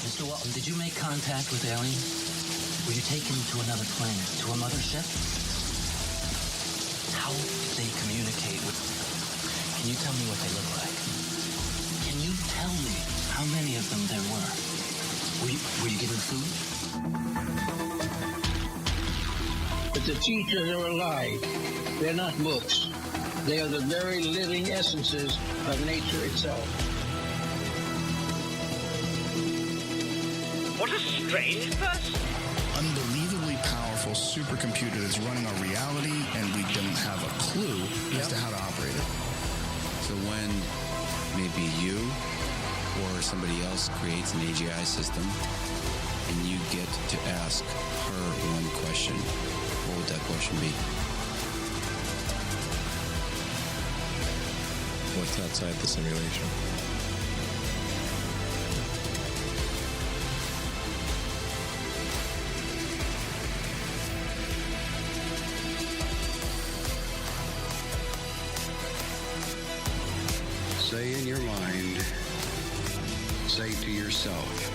Mr. Walton, did you make contact with aliens? Were you taken to another planet, to a mothership? How did they communicate with... Can you tell me what they look like? Can you tell me how many of them there were? Were you given food? But the teachers are alive. They're not books. They are the very living essences of nature itself. What a strange person. Unbelievably powerful supercomputer that's running our reality, and we don't have a clue as to how to operate it. So when maybe you or somebody else creates an AGI system and you get to ask her one question, what would that question be? What's outside the simulation? Say in your mind, say to yourself,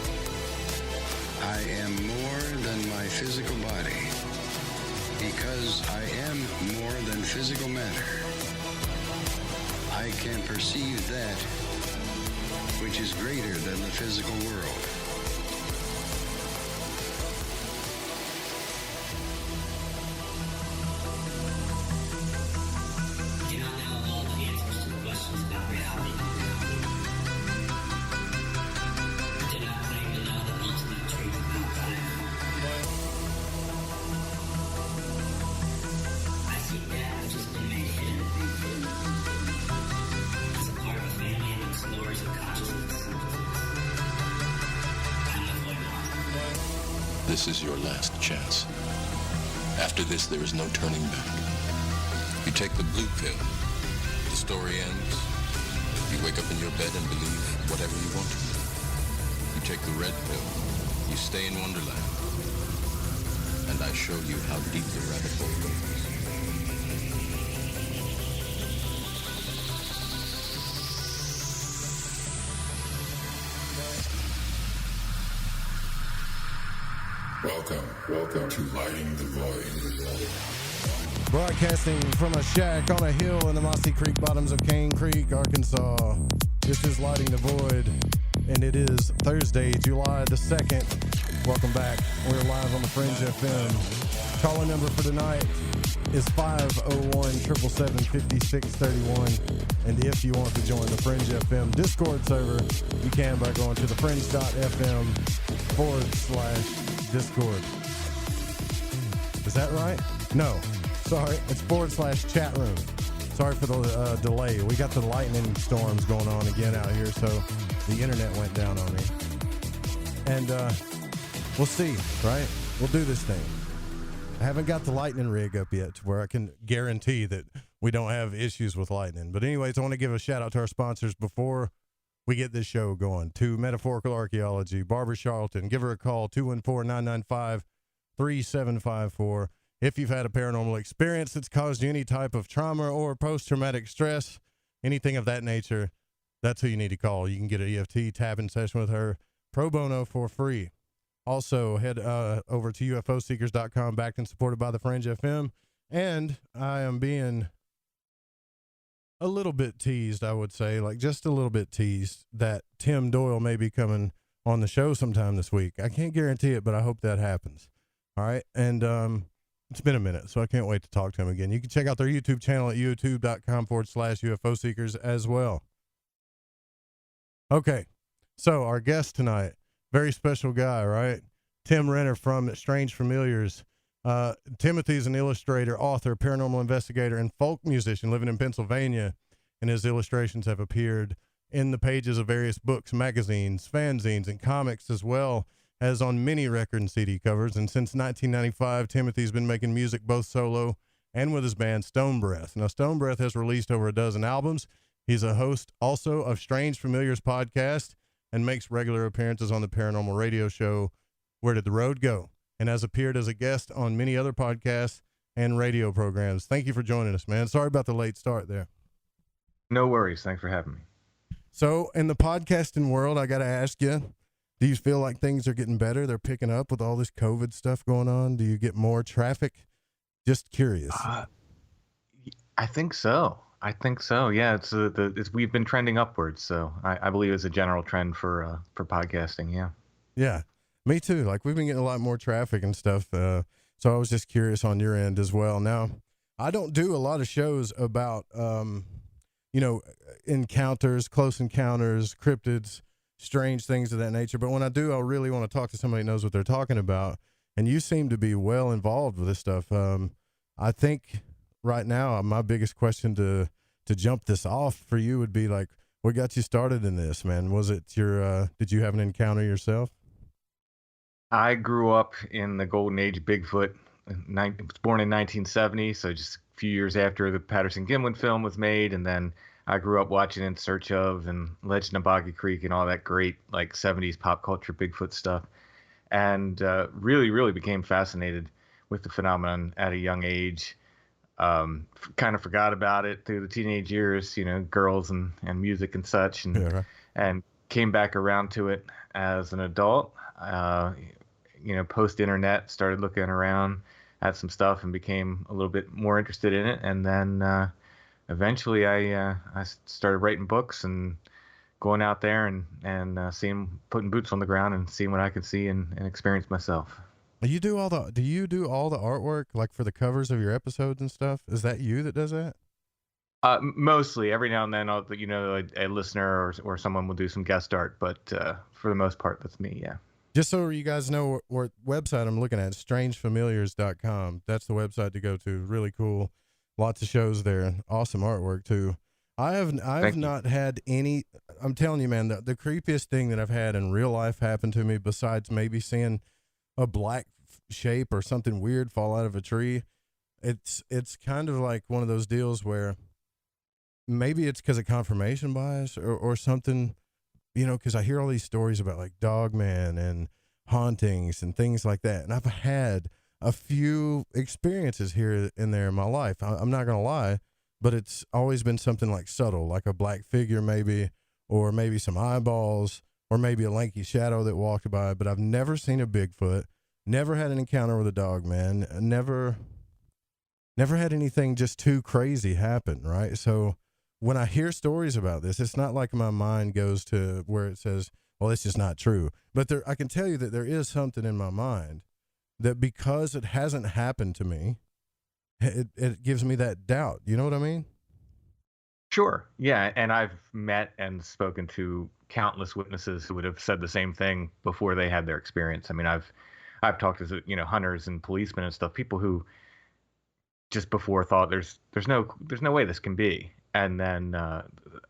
I am more than my physical body, because I am more than physical matter. I can perceive that which is greater than the physical world. This is your last chance. After this, there is no turning back. You take the blue pill, the story ends. You wake up in your bed and believe whatever you want to. You take the red pill, you stay in Wonderland, and I show you how deep the rabbit hole goes. Welcome to Lighting the Void. Broadcasting from a shack on a hill in the Mossy Creek bottoms of Cane Creek, Arkansas. This is Lighting the Void, and it is Thursday, July the 2nd. Welcome back. We're live on the Fringe FM. Calling number for tonight is 501-777-5631. And if you want to join the Fringe FM Discord server, you can by going to thefringe.fm/Discord. Is that right? No. Sorry. It's /chat room. Sorry for the delay. We got the lightning storms going on again out here, so the internet went down on me. And we'll see, right? We'll do this thing. I haven't got the lightning rig up yet to where I can guarantee that we don't have issues with lightning. But anyways, I want to give a shout out to our sponsors before we get this show going. To Metaphorical Archaeology, Barbara Charlton. Give her a call, 214-995-3754. If you've had a paranormal experience that's caused you any type of trauma or post-traumatic stress, anything of that nature, that's who you need to call. You can get an EFT tapping session with her pro bono for free. Also, head over to ufoseekers.com, backed and supported by the Fringe FM. And I am being a little bit teased, I would say, like just a little bit teased, that Tim Doyle may be coming on the show sometime this week. I can't guarantee it, but I hope that happens. All right. And it's been a minute, so I can't wait to talk to him again. You can check out their YouTube channel at youtube.com/UFO Seekers as well. Okay. So our guest tonight, very special guy, right? Tim Renner from Strange Familiars. Timothy's an illustrator, author, paranormal investigator, and folk musician living in Pennsylvania, and his illustrations have appeared in the pages of various books, magazines, fanzines, and comics, as well as on many record and CD covers. And since 1995, Timothy's been making music both solo and with his band Stone Breath. Now, Stone Breath has released over a dozen albums. He's a host also of Strange Familiars podcast and makes regular appearances on the paranormal radio show Where Did the Road Go? And has appeared as a guest on many other podcasts and radio programs. Thank you for joining us, man. Sorry about the late start there. No worries. Thanks for having me. So in the podcasting world, I got to ask you, Do you feel like things are getting better? They're picking up with all this COVID stuff going on. Do you get more traffic? Just curious. I think so. Yeah, we've been trending upwards. So I believe it's a general trend for podcasting. Yeah. Yeah, me too. Like we've been getting a lot more traffic and stuff. So I was just curious on your end as well. Now, I don't do a lot of shows about, encounters, close encounters, cryptids, strange things of that nature. But when I do, I really want to talk to somebody who knows what they're talking about. And you seem to be well involved with this stuff. I think right now, my biggest question to jump this off for you would be like, what got you started in this, man? Was it did you have an encounter yourself? I grew up in the golden age of Bigfoot. Was born in 1970, so just a few years after the Patterson-Gimlin film was made, and then I grew up watching In Search of and Legend of Boggy Creek and all that great like 70s pop culture Bigfoot stuff, and really, really became fascinated with the phenomenon at a young age. Kind of forgot about it through the teenage years, girls and music and such, and came back around to it as an adult. Post internet, started looking around at some stuff and became a little bit more interested in it. And then eventually I started writing books and going out there and putting boots on the ground and seeing what I could see and experience myself. Do you do all the artwork, like for the covers of your episodes and stuff? Is that you that does that? Mostly. Every now and then, a listener or someone will do some guest art, but for the most part, that's me. Yeah. Just so you guys know what website I'm looking at, strangefamiliars.com. That's the website to go to. Really cool. Lots of shows there. Awesome artwork too. I've not had any, I'm telling you, man, the creepiest thing that I've had in real life happen to me, besides maybe seeing a black shape or something weird fall out of a tree. It's kind of like one of those deals where maybe it's because of confirmation bias or something, because I hear all these stories about like Dogman and hauntings and things like that. And I've had a few experiences here and there in my life. I'm not going to lie, but it's always been something like subtle, like a black figure maybe, or maybe some eyeballs, or maybe a lanky shadow that walked by. But I've never seen a Bigfoot, never had an encounter with a Dogman, never had anything just too crazy happen, right? So when I hear stories about this, it's not like my mind goes to where it says, well, it's just not true. But I can tell you that there is something in my mind that because it hasn't happened to me, it gives me that doubt. You know what I mean? Sure. Yeah. And I've met and spoken to countless witnesses who would have said the same thing before they had their experience. I mean, I've talked to, hunters and policemen and stuff, people who just before thought there's no way this can be. And then,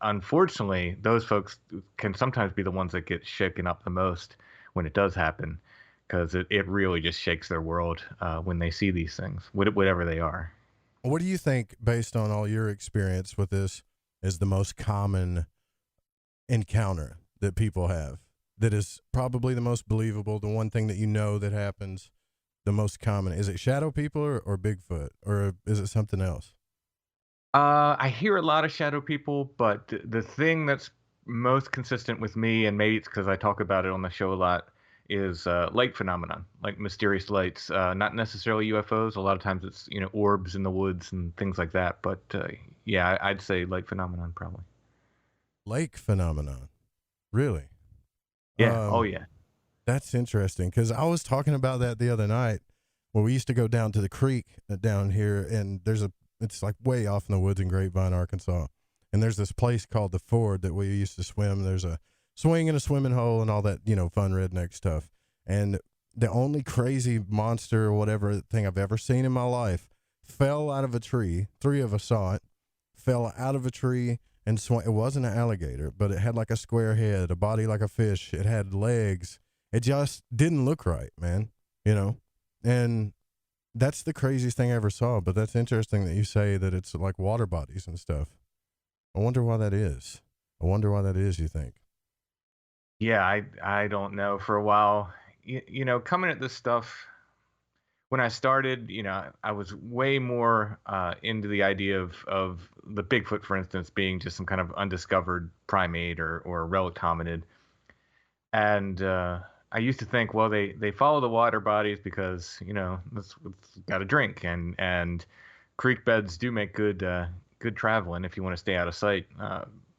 unfortunately, those folks can sometimes be the ones that get shaken up the most when it does happen, because it really just shakes their world when they see these things, whatever they are. What do you think, based on all your experience with this, is the most common encounter that people have that is probably the most believable, the one thing that that happens the most common? Is it shadow people or Bigfoot, or is it something else? I hear a lot of shadow people, but the thing that's most consistent with me, and maybe it's because I talk about it on the show a lot, is light phenomenon, like mysterious lights. Not necessarily UFOs. A lot of times it's orbs in the woods and things like that. But yeah, I'd say light phenomenon probably. Lake phenomenon, really? Yeah. Oh yeah. That's interesting, because I was talking about that the other night. Well, we used to go down to the creek down here, and it's like way off in the woods in Grapevine, Arkansas. And there's this place called the Ford that we used to swim. There's a swing and a swimming hole and all that, fun redneck stuff. And the only crazy monster or whatever thing I've ever seen in my life fell out of a tree. 3 of us saw it, fell out of a tree and swam. It wasn't an alligator, but it had like a square head, a body like a fish. It had legs. It just didn't look right, man, and that's the craziest thing I ever saw. But that's interesting that you say that it's like water bodies and stuff. I wonder why that is. You think? Yeah, I don't know. For a while, coming at this stuff, when I started, I was way more into the idea of the Bigfoot, for instance, being just some kind of undiscovered primate or relic hominid. And I used to think, well, they follow the water bodies because it's got to drink, and creek beds do make good traveling if you want to stay out of sight.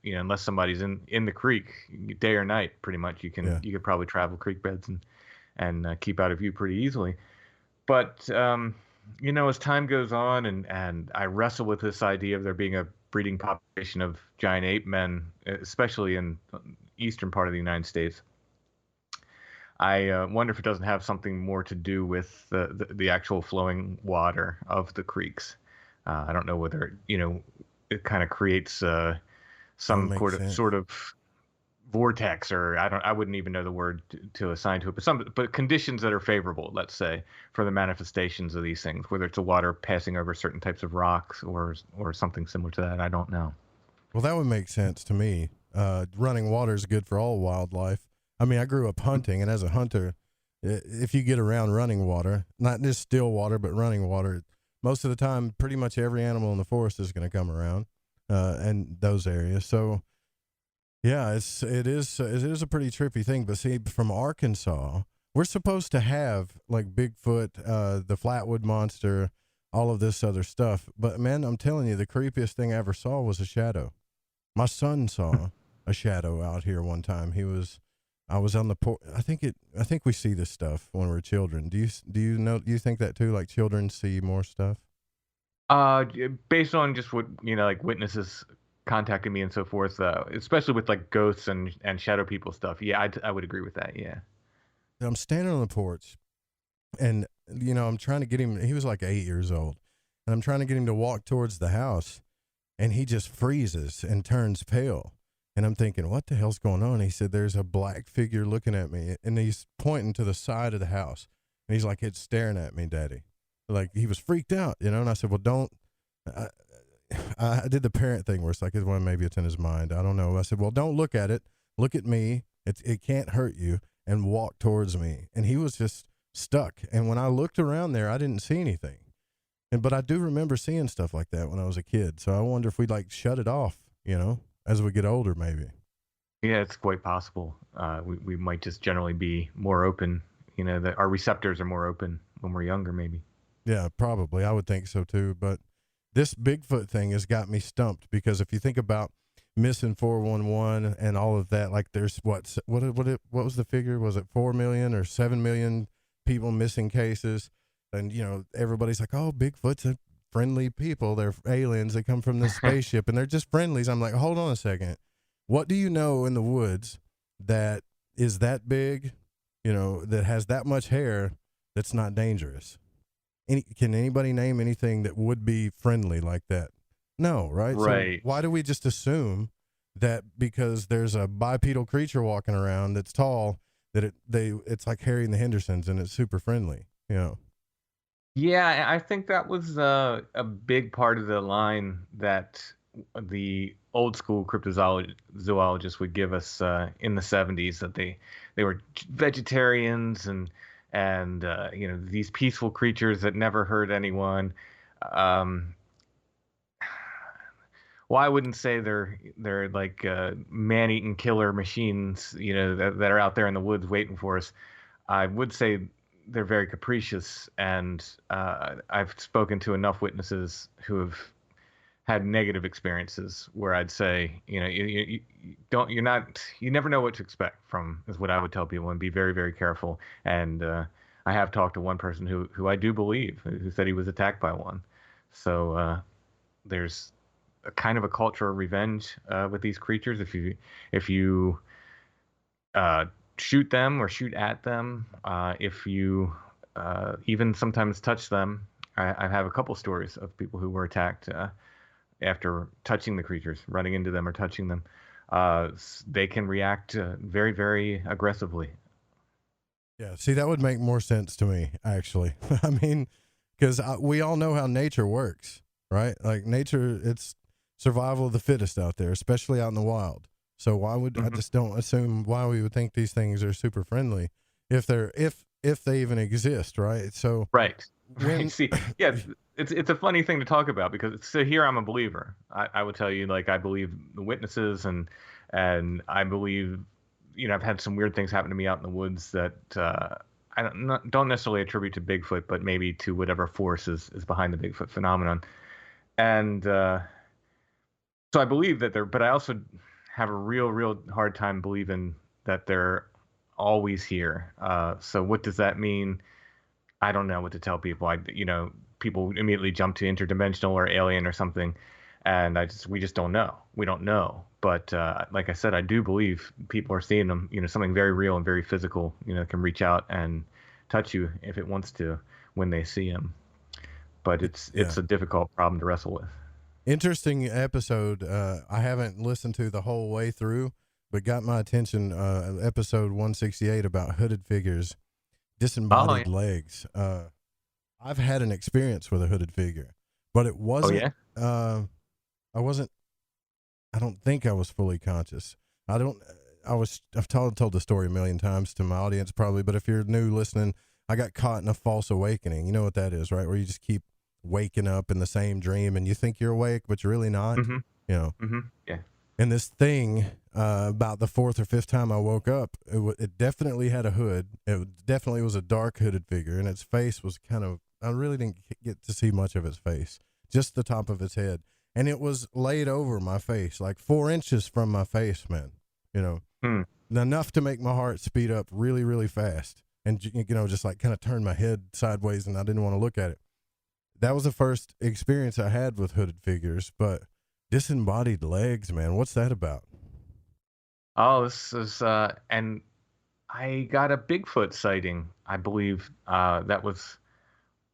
Unless somebody's in the creek day or night, pretty much you could probably travel creek beds and keep out of view pretty easily. But as time goes on, and I wrestle with this idea of there being a breeding population of giant ape men, especially in the eastern part of the United States, I wonder if it doesn't have something more to do with the actual flowing water of the creeks. I don't know whether it kind of creates some sort of vortex, or I wouldn't even know the word to assign to it, but conditions that are favorable, let's say, for the manifestations of these things, whether it's the water passing over certain types of rocks or something similar to that. I don't know. Well, that would make sense to me. Running water is good for all wildlife. I mean, I grew up hunting, and as a hunter, if you get around running water, not just still water, but running water, most of the time, pretty much every animal in the forest is going to come around, and those areas. So, yeah, it is a pretty trippy thing. But see, from Arkansas, we're supposed to have like Bigfoot, the Flatwood Monster, all of this other stuff. But man, I'm telling you, the creepiest thing I ever saw was a shadow. My son saw a shadow out here one time. I was on the porch. I think we see this stuff when we're children. Do you think that too? Like children see more stuff? Based on just what like witnesses contacting me and so forth, especially with like ghosts and shadow people stuff. Yeah, I would agree with that. Yeah. I'm standing on the porch, and I'm trying to get him. He was like 8 years old, and I'm trying to get him to walk towards the house, and he just freezes and turns pale. And I'm thinking, what the hell's going on? He said, there's a black figure looking at me, and he's pointing to the side of the house, and he's like, it's staring at me, Daddy. Like, he was freaked out, and I said, well, don't. I did the parent thing where it's like, well, maybe it's in his mind. I don't know. I said, well, don't look at it. Look at me. It can't hurt you, and walk towards me. And he was just stuck. And when I looked around there, I didn't see anything. But I do remember seeing stuff like that when I was a kid. So I wonder if we'd like shut it off, as we get older, maybe. Yeah, it's quite possible. We might just generally be more open. That our receptors are more open when we're younger, maybe. Yeah, probably. I would think so too. But this Bigfoot thing has got me stumped, because if you think about missing 411 and all of that, like there's what was the figure? Was it 4 million or 7 million people missing cases? And everybody's like, oh, Bigfoot's a friendly people. They're aliens. They come from this spaceship, and they're just friendlies. I'm like, hold on a second. What do you know in the woods that is that big, that has that much hair, that's not dangerous? Can anybody name anything that would be friendly like that? No, right? Right. So why do we just assume that because there's a bipedal creature walking around that's tall, that it's like Harry and the Hendersons and it's super friendly, Yeah, I think that was a big part of the line that the old school cryptozoologists would give us in the 70s, that they were vegetarians and these peaceful creatures that never hurt anyone. Well, I wouldn't say they're like man-eating killer machines, that are out there in the woods waiting for us. I would say they're very capricious, and I've spoken to enough witnesses who have had negative experiences where I'd say, you never know what to expect from, is what I would tell people, and be very, very careful. And I have talked to one person who I do believe, who said he was attacked by one. So there's a kind of a culture of revenge with these creatures. If you shoot them or shoot at them, if you even sometimes touch them. I have a couple stories of people who were attacked after touching the creatures, running into them or touching them. They can react very, very aggressively. Yeah, see, that would make more sense to me, actually. I mean, because we all know how nature works, right? Like nature, it's survival of the fittest out there, especially out in the wild. So why would I just don't assume why we would think these things are super friendly if they even exist, right? So right. See, yeah, it's a funny thing to talk about, because so here I'm a believer. I would tell you, like, I believe the witnesses and I believe I've had some weird things happen to me out in the woods that I don't necessarily attribute to Bigfoot, but maybe to whatever force is behind the Bigfoot phenomenon. And so I believe that but I also have a real hard time believing that they're always here. So what does that mean? I don't know what to tell people. People immediately jump to interdimensional or alien or something, and we just don't know. We don't know. But like I said, I do believe people are seeing them. Something very real and very physical. Can reach out and touch you if it wants to when they see them. But it's a difficult problem to wrestle with. Interesting episode. I haven't listened to the whole way through, but got my attention. Episode 168 about hooded figures, disembodied legs. I've had an experience with a hooded figure, but it wasn't. I don't think I was fully conscious. I've told the story a million times to my audience probably, but if you're new listening, I got caught in a false awakening. You know what that is, right? Where you just keep waking up in the same dream and you think you're awake, but you're really not. Mm-hmm. Yeah. And this thing, about the fourth or fifth time I woke up, it definitely had a hood. It definitely was a dark hooded figure, and its face was I really didn't get to see much of its face, just the top of its head. And it was laid over my face, like 4 inches from my face, man, enough to make my heart speed up really, really fast. And, just like kind of turn my head sideways, and I didn't want to look at it. That was the first experience I had with hooded figures, but disembodied legs, man, what's that about? Oh, this is, and I got a Bigfoot sighting, I believe, that was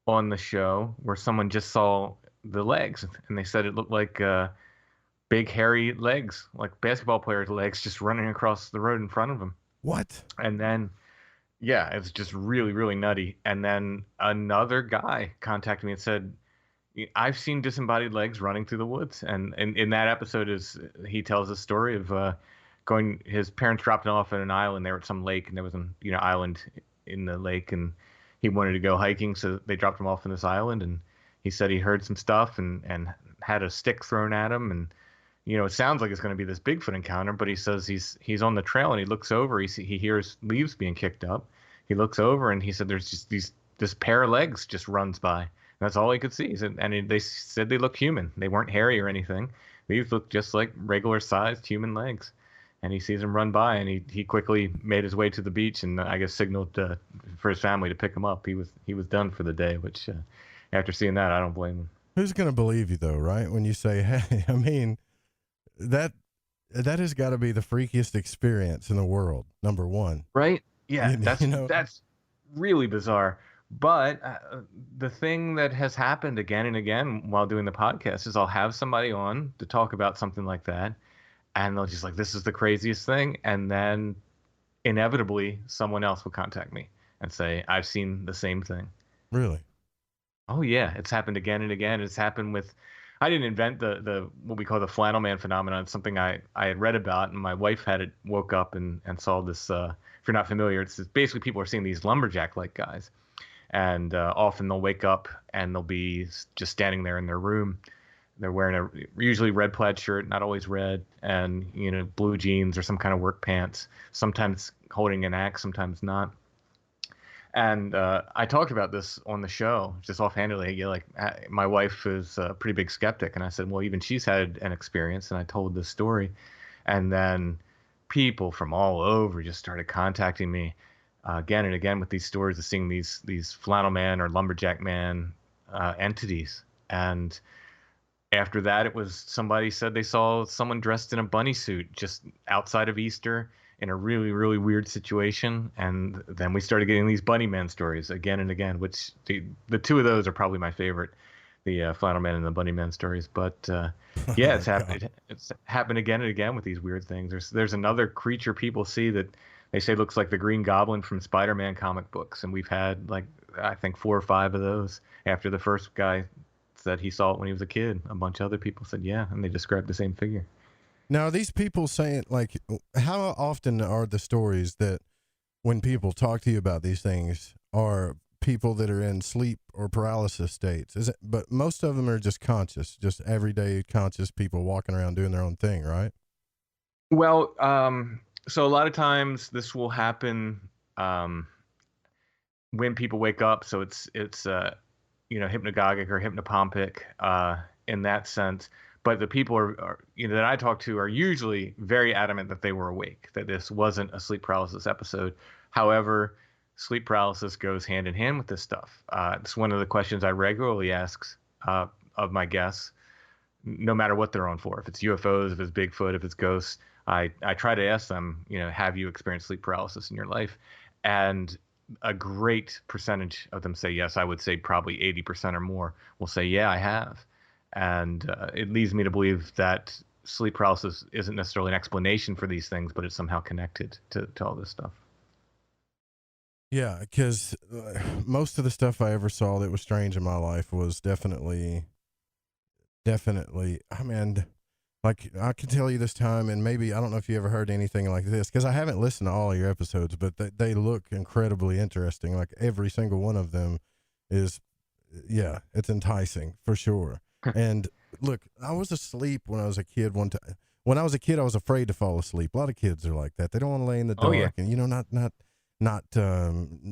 on the show where someone just saw the legs, and they said it looked like big hairy legs, like basketball players' legs, just running across the road in front of them. What? And then, yeah, it's just really, really nutty. And then another guy contacted me and said, I've seen disembodied legs running through the woods. And in that episode he tells a story of his parents dropped him off at an island. They were at some lake, and there was an island in the lake, and he wanted to go hiking, so they dropped him off on this island, and he said he heard some stuff and had a stick thrown at him, and it sounds like it's going to be this Bigfoot encounter, but he says he's on the trail, and he looks over, he hears leaves being kicked up. He looks over, and he said there's just this pair of legs just runs by. And that's all he could see. They said they looked human. They weren't hairy or anything. These looked just like regular sized human legs. And he sees him run by, and he quickly made his way to the beach, and I guess signaled for his family to pick him up. He was done for the day, which after seeing that, I don't blame him. Who's going to believe you though, right? When you say, hey, I mean, that has got to be the freakiest experience in the world, number one. Right? Yeah, that's really bizarre. But the thing that has happened again and again while doing the podcast is I'll have somebody on to talk about something like that, and they'll just like, this is the craziest thing. And then inevitably someone else will contact me and say, I've seen the same thing. Really? Oh yeah. It's happened again and again. It's happened with, I didn't invent the what we call the Flannel Man Phenomenon. It's something I had read about, and my wife woke up and saw this, if you're not familiar, it's basically people are seeing these lumberjack-like guys. And often they'll wake up and they'll be just standing there in their room. They're wearing a usually red plaid shirt, not always red, and blue jeans or some kind of work pants. Sometimes holding an axe, sometimes not. And I talked about this on the show just offhandedly. My wife is a pretty big skeptic, and I said, well, even she's had an experience, and I told this story, and then people from all over just started contacting me. Again and again with these stories of seeing these flannel man or lumberjack man entities. And after that, it was somebody said they saw someone dressed in a bunny suit just outside of Easter in a really, really weird situation. And then we started getting these bunny man stories again and again, which the two of those are probably my favorite, the flannel man and the bunny man stories. But yeah, it's happened again and again with these weird things. There's another creature people see that they say looks like the Green Goblin from Spider-Man comic books, and we've had I think 4 or 5 of those. After the first guy said he saw it when he was a kid, a bunch of other people said yeah, and they described the same figure. Now, are these people saying, how often are the stories that when people talk to you about these things are people that are in sleep or paralysis states? But most of them are just conscious, just everyday conscious people walking around doing their own thing, right? Well, So a lot of times this will happen when people wake up. So it's hypnagogic or hypnopompic in that sense. But the people that I talk to are usually very adamant that they were awake, that this wasn't a sleep paralysis episode. However, sleep paralysis goes hand in hand with this stuff. It's one of the questions I regularly ask of my guests, no matter what they're on for. If it's UFOs, if it's Bigfoot, if it's ghosts, I try to ask them, have you experienced sleep paralysis in your life? And a great percentage of them say yes. I would say probably 80% or more will say, yeah, I have. And it leads me to believe that sleep paralysis isn't necessarily an explanation for these things, but it's somehow connected to all this stuff. Yeah, because most of the stuff I ever saw that was strange in my life was definitely, I mean, like I can tell you this time, and maybe, I don't know if you ever heard anything like this, because I haven't listened to all of your episodes, but they look incredibly interesting. Like every single one of them is, yeah, it's enticing for sure. And look, I was asleep when I was a kid one time. When I was a kid, I was afraid to fall asleep. A lot of kids are like that. They don't want to lay in the dark, and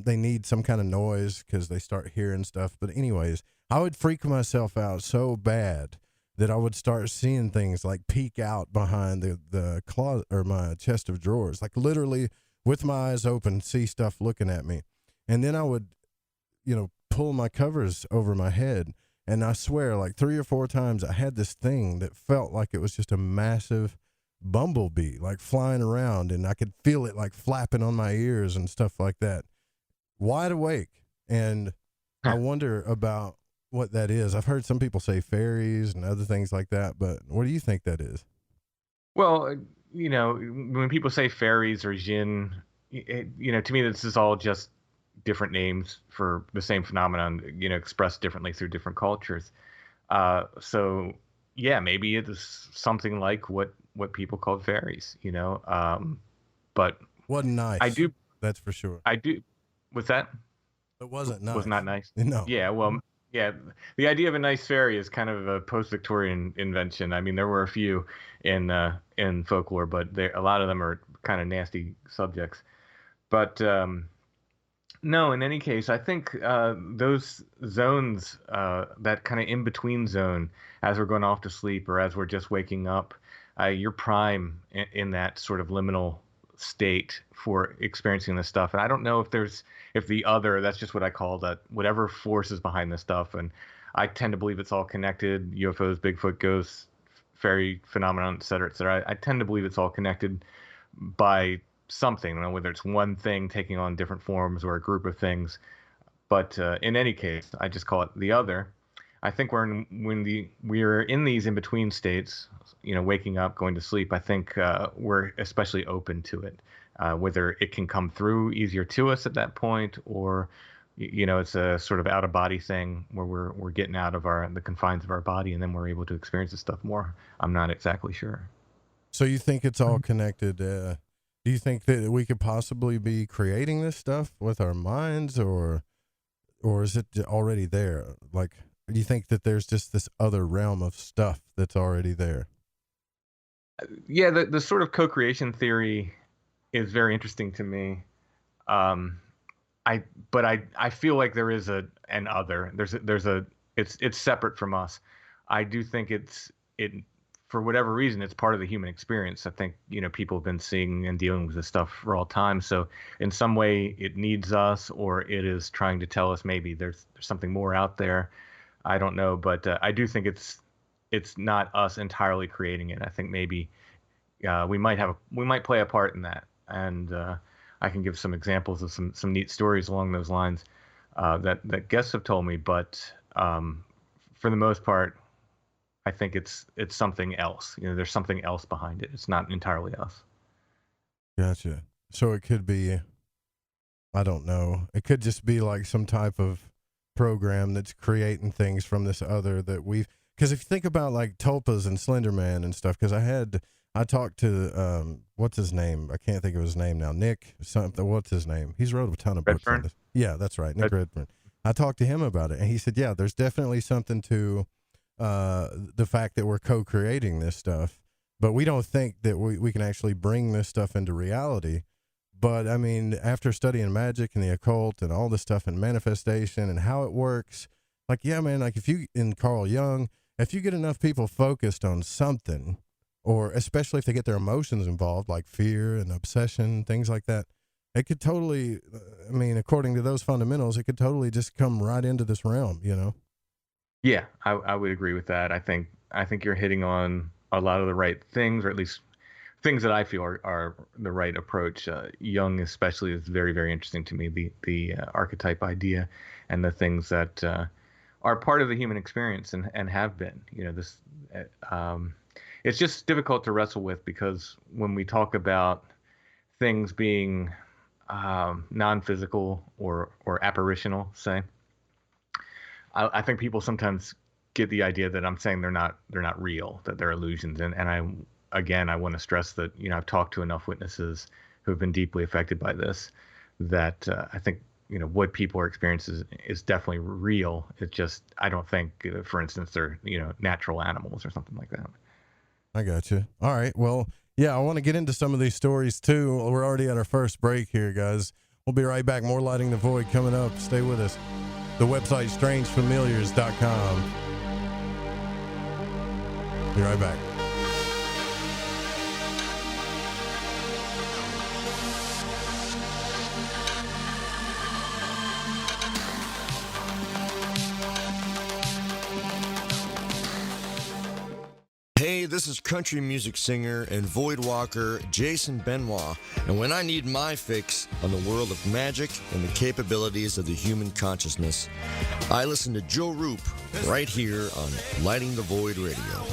they need some kind of noise because they start hearing stuff. But anyways, I would freak myself out so bad that I would start seeing things like peek out behind the closet or my chest of drawers, like literally with my eyes open, see stuff looking at me. And then I would, pull my covers over my head. And I swear, like 3 or 4 times, I had this thing that felt like it was just a massive bumblebee, like flying around, and I could feel it like flapping on my ears and stuff like that. Wide awake. And I wonder about what that is. I've heard some people say fairies and other things like that, but what do you think that is? Well, when people say fairies or jinn, to me, this is all just different names for the same phenomenon, expressed differently through different cultures. So yeah, maybe it is something like what people call fairies, but wasn't nice. I do. That's for sure. I do. What's that? It wasn't nice. Was not nice. No. Yeah. Well, yeah. The idea of a nice fairy is kind of a post-Victorian invention. I mean, there were a few in folklore, but a lot of them are kind of nasty subjects. But no, in any case, I think those zones, that kind of in-between zone, as we're going off to sleep or as we're just waking up, you're prime in that sort of liminal state for experiencing this stuff. And I don't know if the other, that's just what I call that, whatever force is behind this stuff. And I tend to believe it's all connected, UFOs, Bigfoot, ghosts, fairy phenomenon, et cetera, I tend to believe it's all connected by something, whether it's one thing taking on different forms or a group of things. But in any case, I just call it the other. I think when we're in these in-between states, waking up, going to sleep, I think we're especially open to it, whether it can come through easier to us at that point, or it's a sort of out-of-body thing where we're getting out of the confines of our body, and then we're able to experience this stuff more. I'm not exactly sure. So you think it's all connected? Do you think that we could possibly be creating this stuff with our minds, or is it already there? Like, do you think that there's just this other realm of stuff that's already there? Yeah, the sort of co-creation theory is very interesting to me. I feel like there is an other. It's separate from us. I do think it for whatever reason, it's part of the human experience. I think, people have been seeing and dealing with this stuff for all time. So in some way it needs us, or it is trying to tell us maybe there's something more out there. I don't know, but I do think it's not us entirely creating it. I think maybe we might play a part in that. And I can give some examples of some neat stories along those lines that guests have told me. But for the most part, I think it's something else. There's something else behind it. It's not entirely us. Gotcha. So it could be, I don't know. It could just be like some type of program that's creating things from this other that because if you think about like Tulpas and Slender Man and stuff, because I talked to, what's his name? I can't think of his name now. Nick something. What's his name? He's wrote a ton of books on this. Yeah, that's right. Nick Redfern. I talked to him about it, and he said, yeah, there's definitely something to the fact that we're co-creating this stuff, but we don't think that we can actually bring this stuff into reality. But I mean, after studying magic and the occult and all this stuff and manifestation and how it works, like, yeah, man, like in Carl Jung, if you get enough people focused on something, or especially if they get their emotions involved, like fear and obsession, things like that, it could totally, I mean, according to those fundamentals, it could totally just come right into this realm, you know? Yeah, I would agree with that. I think you're hitting on a lot of the right things, or at least things that I feel are the right approach. Jung especially is very, very interesting to me, the archetype idea and the things that are part of the human experience and have been. You know, this it's just difficult to wrestle with, because when we talk about things being non-physical or apparitional, say, I think people sometimes get the idea that I'm saying they're not real, that they're illusions. And I want to stress that, you know, I've talked to enough witnesses who have been deeply affected by this, that I think, you know, what people are experiencing is definitely real. It just, I don't think, for instance, they're, you know, natural animals or something like that. I got you. All right. Well, yeah, I want to get into some of these stories too. We're already at our first break here, guys. We'll be right back. More Lighting the Void coming up. Stay with us. The website, strangefamiliars.com. Be right back. Hey, this is country music singer and void walker Jason Benoit, and when I need my fix on the world of magic and the capabilities of the human consciousness, I listen to Joe Roop right here on Lighting the Void Radio.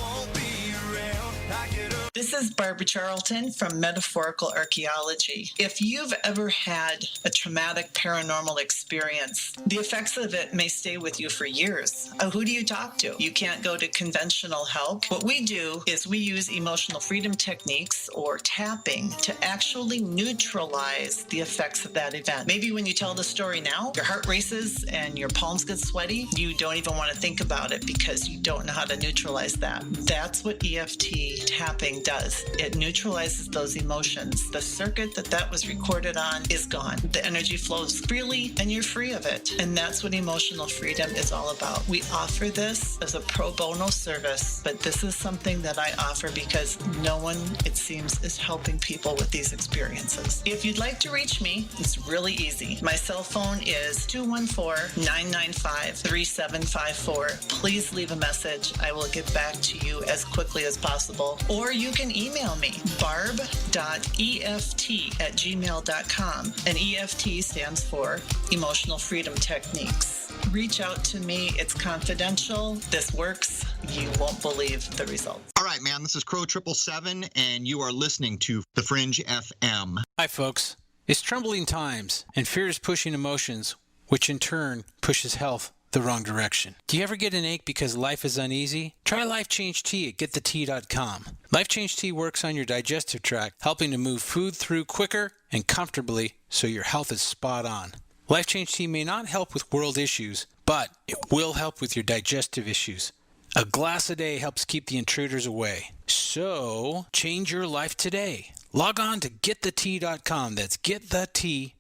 This is Barbara Charlton from Metaphorical Archaeology. If you've ever had a traumatic paranormal experience, the effects of it may stay with you for years. Who do you talk to? You can't go to conventional help. What we do is we use emotional freedom techniques or tapping to actually neutralize the effects of that event. Maybe when you tell the story now, your heart races and your palms get sweaty. You don't even want to think about it because you don't know how to neutralize that. That's what EFT tapping does. It neutralizes those emotions. The circuit that was recorded on is gone. The energy flows freely and you're free of it. And that's what emotional freedom is all about. We offer this as a pro bono service, but this is something that I offer because no one, it seems, is helping people with these experiences. If you'd like to reach me, it's really easy. My cell phone is 214-995-3754. Please leave a message. I will get back to you as quickly as possible. Or you can email me, barb.eft@gmail.com. And EFT stands for Emotional Freedom Techniques. Reach out to me. It's confidential. This works. You won't believe the results. All right, man. This is Crow 777, and you are listening to The Fringe FM. Hi, folks. It's troubling times, and fear is pushing emotions, which in turn pushes health the wrong direction. Do you ever get an ache because life is uneasy? Try Life Change Tea at getthetea.com. Life Change Tea works on your digestive tract, helping to move food through quicker and comfortably so your health is spot on. Life Change Tea may not help with world issues, but it will help with your digestive issues. A glass a day helps keep the intruders away. So, change your life today. Log on to getthetea.com. That's getthetea.com.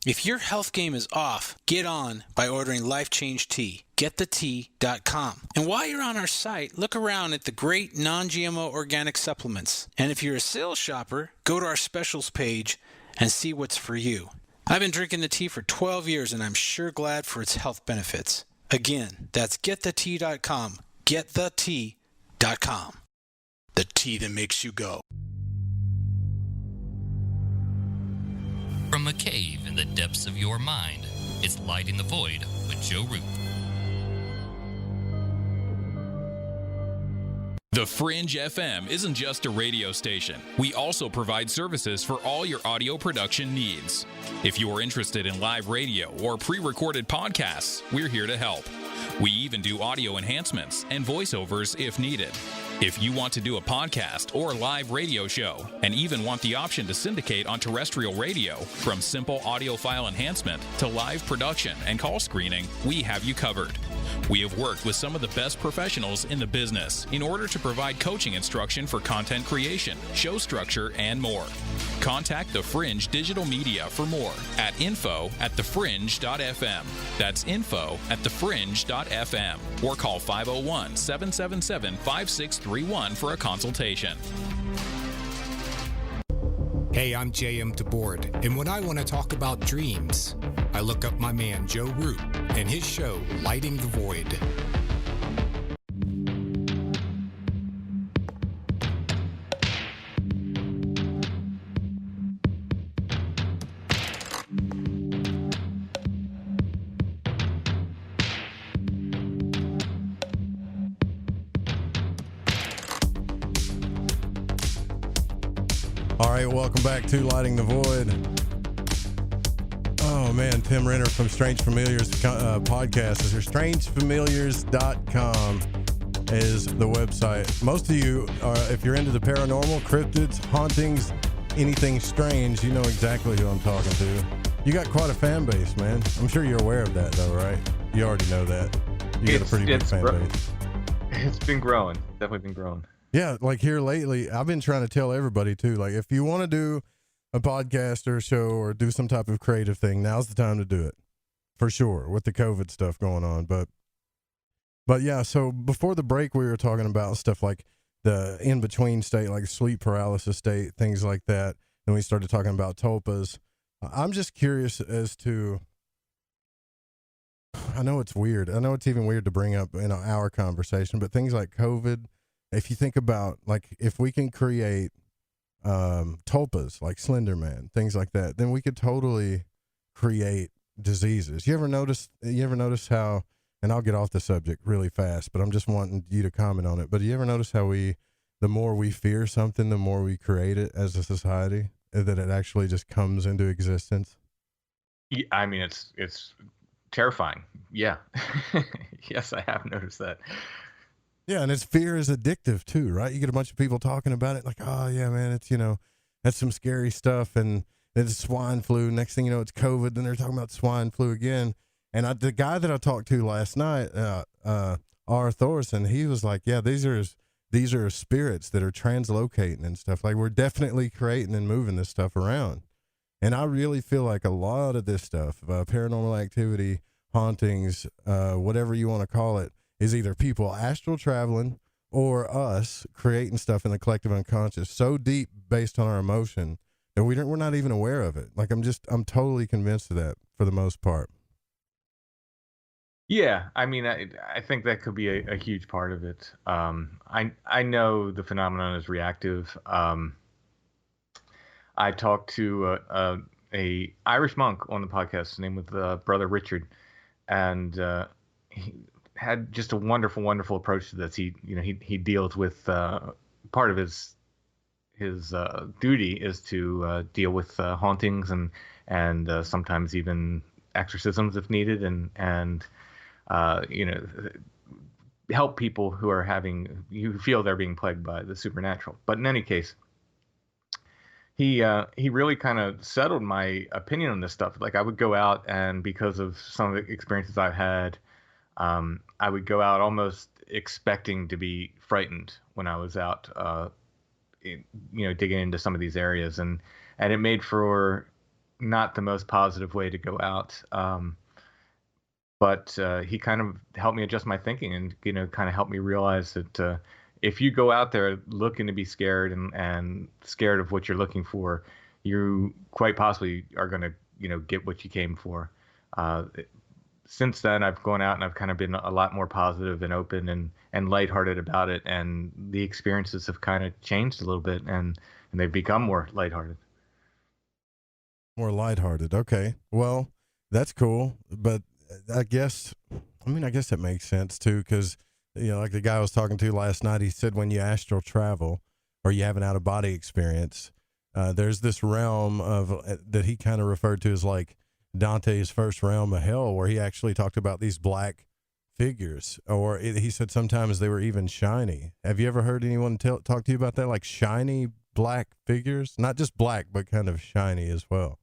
If your health game is off, get on by ordering Life Change Tea. Getthetea.com. And while you're on our site, look around at the great non-GMO organic supplements. And if you're a sales shopper, go to our specials page and see what's for you. I've been drinking the tea for 12 years and I'm sure glad for its health benefits. Again, that's getthetea.com. Getthetea.com. The tea that makes you go. From a cave in the depths of your mind, it's Lighting the Void with Joe Roop. The Fringe FM isn't just a radio station. We also provide services for all your audio production needs. If you are interested in live radio or pre-recorded podcasts, we're here to help. We even do audio enhancements and voiceovers if needed. If you want to do a podcast or live radio show and even want the option to syndicate on terrestrial radio, from simple audio file enhancement to live production and call screening, we have you covered. We have worked with some of the best professionals in the business in order to provide coaching instruction for content creation, show structure, and more. Contact The Fringe Digital Media for more at info@thefringe.fm. That's info@thefringe.fm. Or call 501-777-5631 for a consultation. Hey, I'm J.M. DeBoard, and when I want to talk about dreams, I look up my man Joe Root and his show, Lighting the Void. All right, welcome back to Lighting the Void. Oh, man, Tim Renner from Strange Familiars podcast is here. StrangeFamiliars.com is the website. Most of you, if you're into the paranormal, cryptids, hauntings, anything strange, you know exactly who I'm talking to. You got quite a fan base, man. I'm sure you're aware of that, though, right? You already know that. You got a pretty big fan base. It's been growing. Definitely been growing. Yeah, like here lately, I've been trying to tell everybody too, like if you want to do a podcast or a show or do some type of creative thing, now's the time to do it, for sure, with the COVID stuff going on. But yeah, so before the break, we were talking about stuff like the in-between state, like sleep paralysis state, things like that. And we started talking about tulpas. I'm just curious as to, I know it's weird. I know it's even weird to bring up in our conversation, but things like COVID, if you think about, like, if we can create tulpas, like Slender Man, things like that, then we could totally create diseases. You ever notice how, and I'll get off the subject really fast, but I'm just wanting you to comment on it. But you ever notice how the more we fear something, the more we create it as a society, that it actually just comes into existence? Yeah, I mean, it's terrifying. Yeah. Yes, I have noticed that. Yeah, and fear is addictive too, right? You get a bunch of people talking about it like, oh, yeah, man, it's, that's some scary stuff, and it's swine flu. Next thing you know, it's COVID, then they're talking about swine flu again. And the guy that I talked to last night, R. Thorson, he was like, yeah, these are spirits that are translocating and stuff. Like, we're definitely creating and moving this stuff around. And I really feel like a lot of this stuff, paranormal activity, hauntings, whatever you want to call it, is either people astral traveling or us creating stuff in the collective unconscious so deep based on our emotion that we're not even aware of it. Like, I'm totally convinced of that for the most part. Yeah, I mean, I think that could be a huge part of it. I know the phenomenon is reactive. I talked to a Irish monk on the podcast. His name was Brother Richard, and he had just a wonderful, wonderful approach to this. He deals with part of his duty is to deal with hauntings and sometimes even exorcisms if needed, and help people who feel they're being plagued by the supernatural. But in any case, he really kind of settled my opinion on this stuff. Like, I would go out, and because of some of the experiences I've had, I would go out almost expecting to be frightened when I was out, digging into some of these areas, and it made for not the most positive way to go out. But he kind of helped me adjust my thinking, and kind of helped me realize that if you go out there looking to be scared and scared of what you're looking for, you quite possibly are going to get what you came for. Since then, I've gone out and I've kind of been a lot more positive and open and lighthearted about it, and the experiences have kind of changed a little bit, and they've become more lighthearted. More lighthearted. Okay. Well, that's cool. But I guess that makes sense too, because, like the guy I was talking to last night, he said when you astral travel or you have an out-of-body experience, there's this realm that he kind of referred to as like Dante's first realm of hell, where he actually talked about these black figures, or he said sometimes they were even shiny. Have you ever heard anyone talk to you about that? Like shiny black figures, not just black, but kind of shiny as well.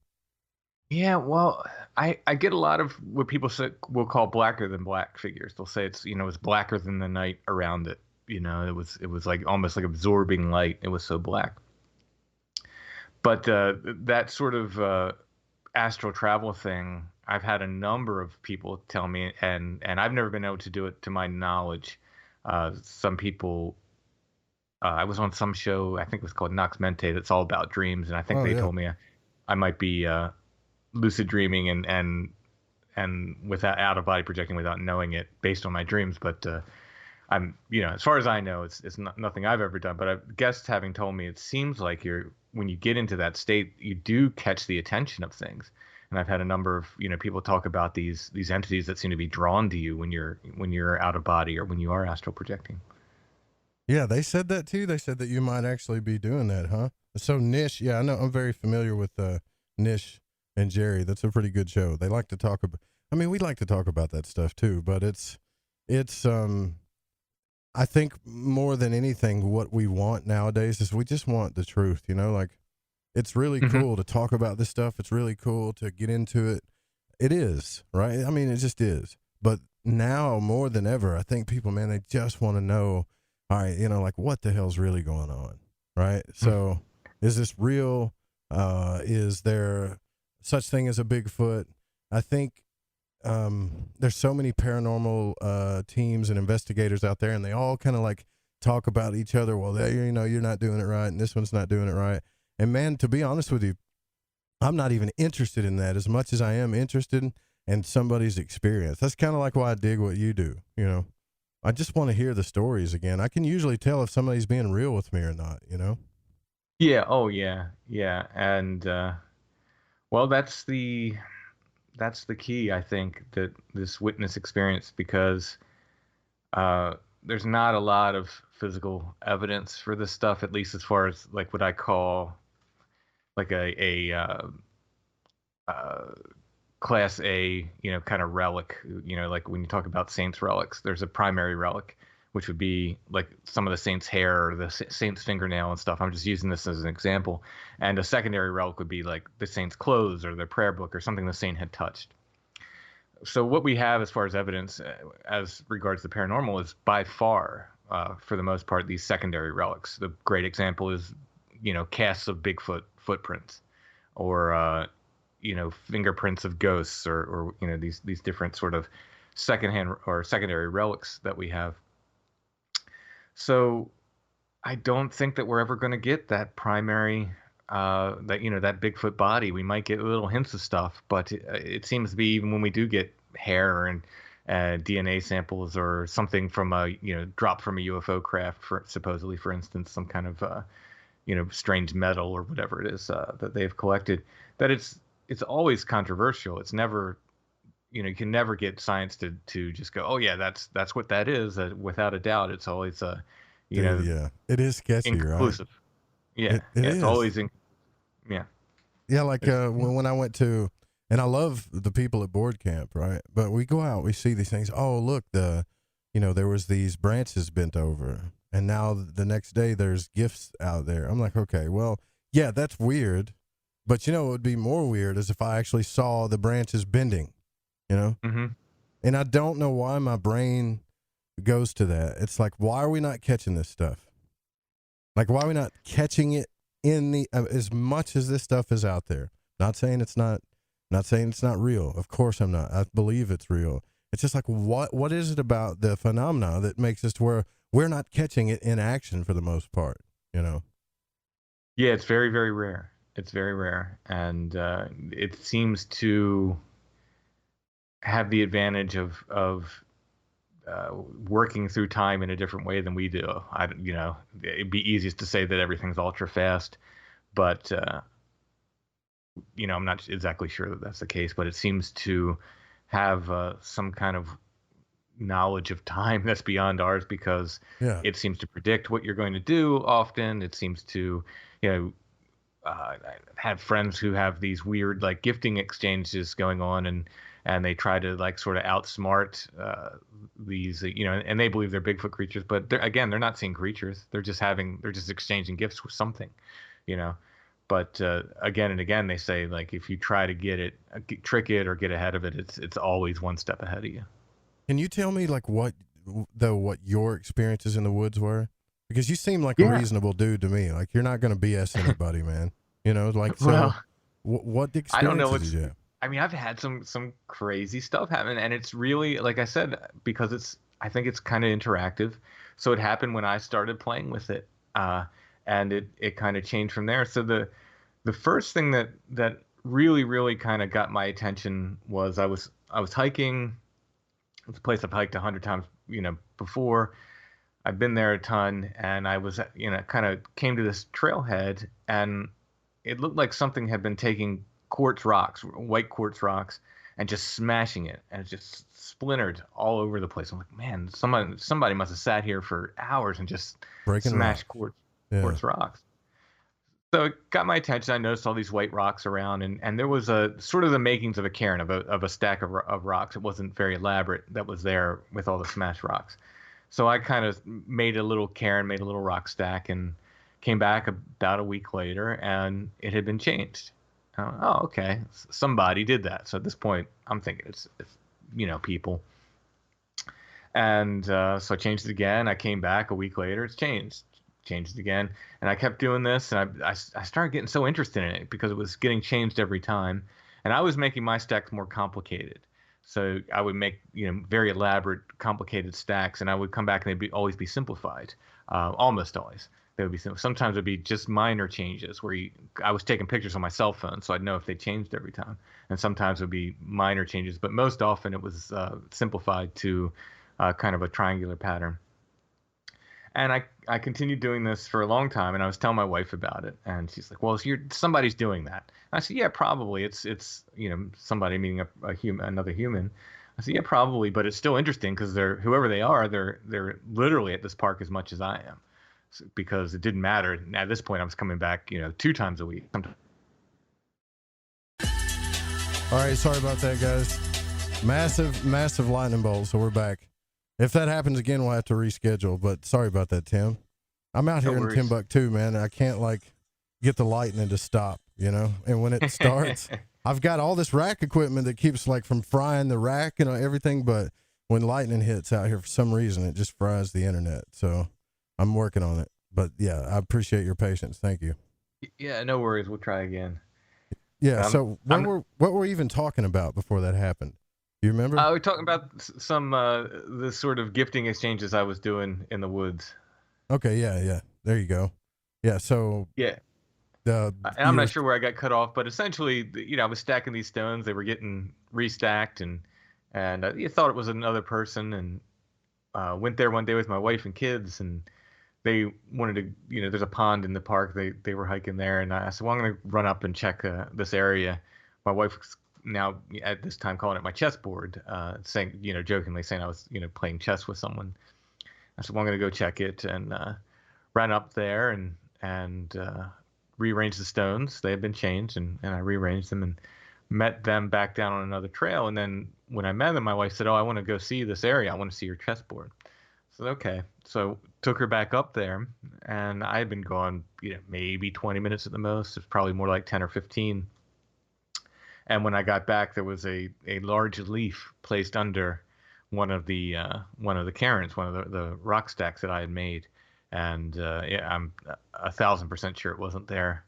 Yeah, well, I get a lot of what people say will call blacker than black figures. They'll say it's blacker than the night around it. It was like almost like absorbing light. It was so black. But that sort of astral travel thing, I've had a number of people tell me, and I've never been able to do it to my knowledge. Some people, I was on some show, I think it was called Nox Mente, that's all about dreams, and I think they told me I might be lucid dreaming and without out of body projecting without knowing it based on my dreams. But I'm, as far as I know, it's not, nothing I've ever done. But guests having told me it seems like when you get into that state, you do catch the attention of things. And I've had a number of people talk about these entities that seem to be drawn to you when you're out of body or when you are astral projecting. Yeah, they said that too. They said that you might actually be doing that, huh? So Nish, yeah, I know. I'm very familiar with Nish and Jerry. That's a pretty good show. They like to talk about. I mean, we like to talk about that stuff too, but it's I think more than anything, what we want nowadays is we just want the truth, like it's really cool to talk about this stuff. It's really cool to get into it. It is, right? I mean, it just is. But now more than ever, I think people, man, they just want to know, all right, like what the hell's really going on, right? So is this real? Is there such thing as a Bigfoot? I think there's so many paranormal teams and investigators out there, and they all kind of like talk about each other. Well, you're not doing it right, and this one's not doing it right. And man, to be honest with you, I'm not even interested in that as much as I am interested in somebody's experience. That's kind of like why I dig what you do. I just want to hear the stories again. I can usually tell if somebody's being real with me or not. Yeah. Oh, yeah. Yeah. And well, that's the key, I think, that this witness experience, because there's not a lot of physical evidence for this stuff, at least as far as like what I call like a class A, kind of relic, like when you talk about saints relics, there's a primary relic, which would be like some of the saint's hair or the saint's fingernail and stuff. I'm just using this as an example. And a secondary relic would be like the saint's clothes or their prayer book or something the saint had touched. So what we have as far as evidence as regards the paranormal is by far, for the most part, these secondary relics. The great example is, casts of Bigfoot footprints, or fingerprints of ghosts, or these different sort of secondhand or secondary relics that we have. So I don't think that we're ever going to get that primary, that Bigfoot body. We might get little hints of stuff, but it seems to be, even when we do get hair and DNA samples or something from drop from a UFO craft, supposedly, for instance, some kind of strange metal or whatever it is that they've collected, that it's always controversial. It's never, you can never get science to just go, oh yeah, that's what that is. Without a doubt, it's always yeah, it is sketchy, inconclusive. Right? Yeah, it's always yeah. Like when I went to, and I love the people at board camp, right? But we go out, we see these things. Oh, look, there was these branches bent over, and now the next day there's gifts out there. I'm like, okay, well, yeah, that's weird, but what would be more weird is if I actually saw the branches bending, And I don't know why my brain goes to that. It's like, why are we not catching this stuff? Like, why are we not catching it in as much as this stuff is out there? Not saying it's not real. Of course I'm not. I believe it's real. It's just like, what is it about the phenomena that makes us to where we're not catching it in action for the most part, Yeah, it's very, very rare. It's very rare. And it seems to have the advantage of working through time in a different way than we do. It'd be easiest to say that everything's ultra fast, but I'm not exactly sure that that's the case. But it seems to have some kind of knowledge of time that's beyond ours, because it seems to predict what you're going to do. Often, it seems to, have friends who have these weird like gifting exchanges going on, and they try to like sort of outsmart these, and they believe they're Bigfoot creatures, but they're not seeing creatures. They're just exchanging gifts with something, But again and again, they say, like, if you try to trick it or get ahead of it, it's always one step ahead of you. Can you tell me, like, what your experiences in the woods were? Because you seem like a reasonable dude to me. Like, you're not going to BS anybody, man. You know, like, so Well, what experiences I don't know. did you have? I mean, I've had some crazy stuff happen, and it's really, like I said, because I think it's kind of interactive. So it happened when I started playing with it, and it kind of changed from there. So the first thing that really kind of got my attention was I was hiking. It's a place I've hiked 100 times, before. I've been there a ton, and I was, kind of came to this trailhead, and it looked like something had been taking white quartz rocks, and just smashing it, and it just splintered all over the place. I'm like, man, somebody must have sat here for hours and just smashed quartz rocks. So it got my attention. I noticed all these white rocks around, and there was a sort of the makings of a cairn, of a stack of rocks. It wasn't very elaborate that was there with all the smashed rocks. So I kind of made a little cairn, made a little rock stack, and came back about a week later, and it had been changed. Oh, okay, somebody did that. So at this point, I'm thinking it's people. And so I changed it again. I came back a week later. It's changed it again, and I kept doing this, and I started getting so interested in it because it was getting changed every time, and I was making my stacks more complicated. So I would make very elaborate, complicated stacks, and I would come back and they'd always be simplified, almost always. They would be simple. Sometimes it'd be just minor changes where I was taking pictures on my cell phone, so I'd know if they changed every time, and sometimes it would be minor changes, but most often it was simplified to kind of a triangular pattern. And I continued doing this for a long time, and I was telling my wife about it, and she's like, "Well, somebody's doing that." And I said, "Yeah, probably. It's somebody, meaning another human." I said, "Yeah, probably, but it's still interesting because whoever they are, they're literally at this park as much as I am, because it didn't matter. At this point, I was coming back 2 times a week." All right, sorry about that, guys. Massive lightning bolt. So we're back. If that happens again, we'll have to reschedule, but sorry about that, Tim. I'm out here in Timbuktu, man, and I can't, get the lightning to stop, And when it starts, I've got all this rack equipment that keeps, from frying the rack, everything, but when lightning hits out here, for some reason, it just fries the internet. So I'm working on it. But, yeah, I appreciate your patience. Thank you. Yeah, no worries. We'll try again. Yeah, so what were we even talking about before that happened? You remember? We're talking about some the sort of gifting exchanges I was doing in the woods. Okay, yeah. There you go. Yeah, so yeah. I'm not sure where I got cut off, but essentially, I was stacking these stones. They were getting restacked, and I thought it was another person, and went there one day with my wife and kids, and they wanted to, there's a pond in the park. They were hiking there, and I said, well, I'm going to run up and check this area. My wife was now at this time calling it my chessboard, saying, jokingly saying I was, playing chess with someone. I said, well, I'm going to go check it, and ran up there and rearranged the stones. They had been changed, and I rearranged them and met them back down on another trail. And then when I met them, my wife said, oh, I want to go see this area. I want to see your chessboard. I said, okay. So took her back up there, and I had been gone, maybe 20 minutes at the most. It's probably more like 10 or 15. And when I got back, there was a large leaf placed under one of the cairns, one of the rock stacks that I had made. And I'm 1,000% sure it wasn't there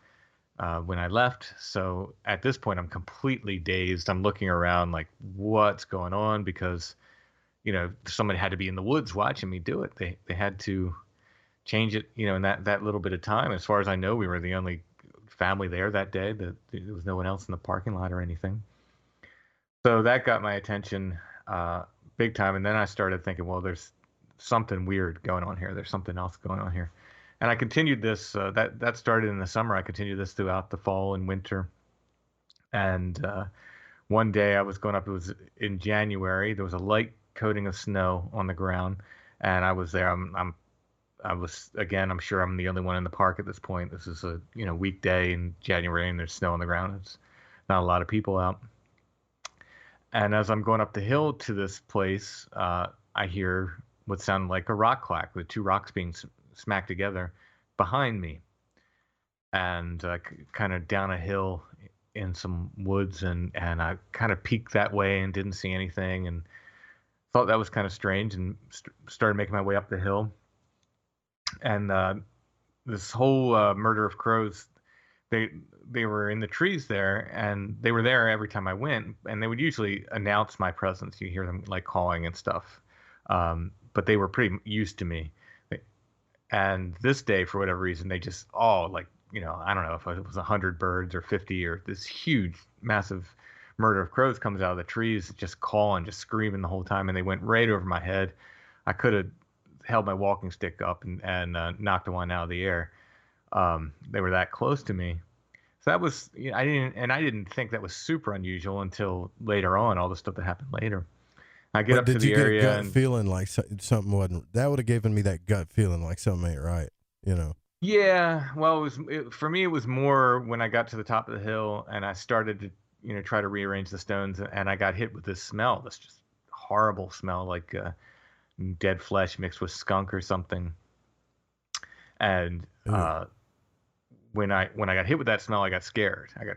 when I left. So at this point, I'm completely dazed. I'm looking around like, what's going on? Because, somebody had to be in the woods watching me do it. They had to change it, in that little bit of time. As far as I know, we were the only family there that day. There was no one else in the parking lot or anything. So that got my attention big time. And then I started thinking, well, there's something weird going on here. There's something else going on here. And I continued this. That started in the summer. I continued this throughout the fall and winter. And one day I was going up. It was in January. There was a light coating of snow on the ground, and I was there. I'm sure I'm the only one in the park at this point. This is a weekday in January, and there's snow on the ground. It's not a lot of people out. And as I'm going up the hill to this place, I hear what sounded like a rock clack, with 2 rocks being smacked together behind me. and kind of down a hill in some woods, and I kind of peeked that way and didn't see anything, and thought that was kind of strange, and started making my way up the hill. And this whole murder of crows, they were in the trees there, and they were there every time I went, and they would usually announce my presence. You hear them like calling and stuff, but they were pretty used to me. And this day, for whatever reason, they just all like, I don't know if it was 100 birds or 50, or this huge, massive murder of crows comes out of the trees, just calling, just screaming the whole time, and they went right over my head. I could have held my walking stick up and knocked one out of the air. They were that close to me. So that was, I didn't think that was super unusual until later on, all the stuff that happened later. I get up to the area. Did you get a gut feeling like something wasn't? That would have given me that gut feeling like something ain't right, Yeah, well, for me, it was more when I got to the top of the hill and I started to, try to rearrange the stones, and I got hit with this smell, this just horrible smell, like dead flesh mixed with skunk or something. And when I got hit with that smell, I got scared. I got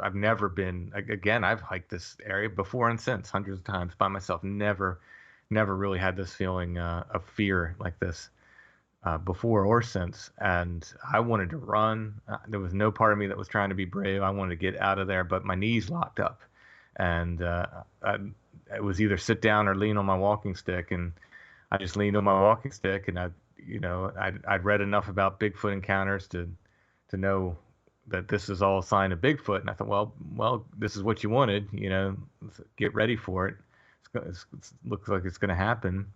I've never been, again, I've hiked this area before and since hundreds of times by myself. Never really had this feeling of fear like this before or since. And I wanted to run. There was no part of me that was trying to be brave. I wanted to get out of there, but my knees locked up. And it was either sit down or lean on my walking stick. And I just leaned on my walking stick, and I'd read enough about Bigfoot encounters to know that this is all a sign of Bigfoot. And I thought, well, this is what you wanted, get ready for it. It looks like it's going to happen.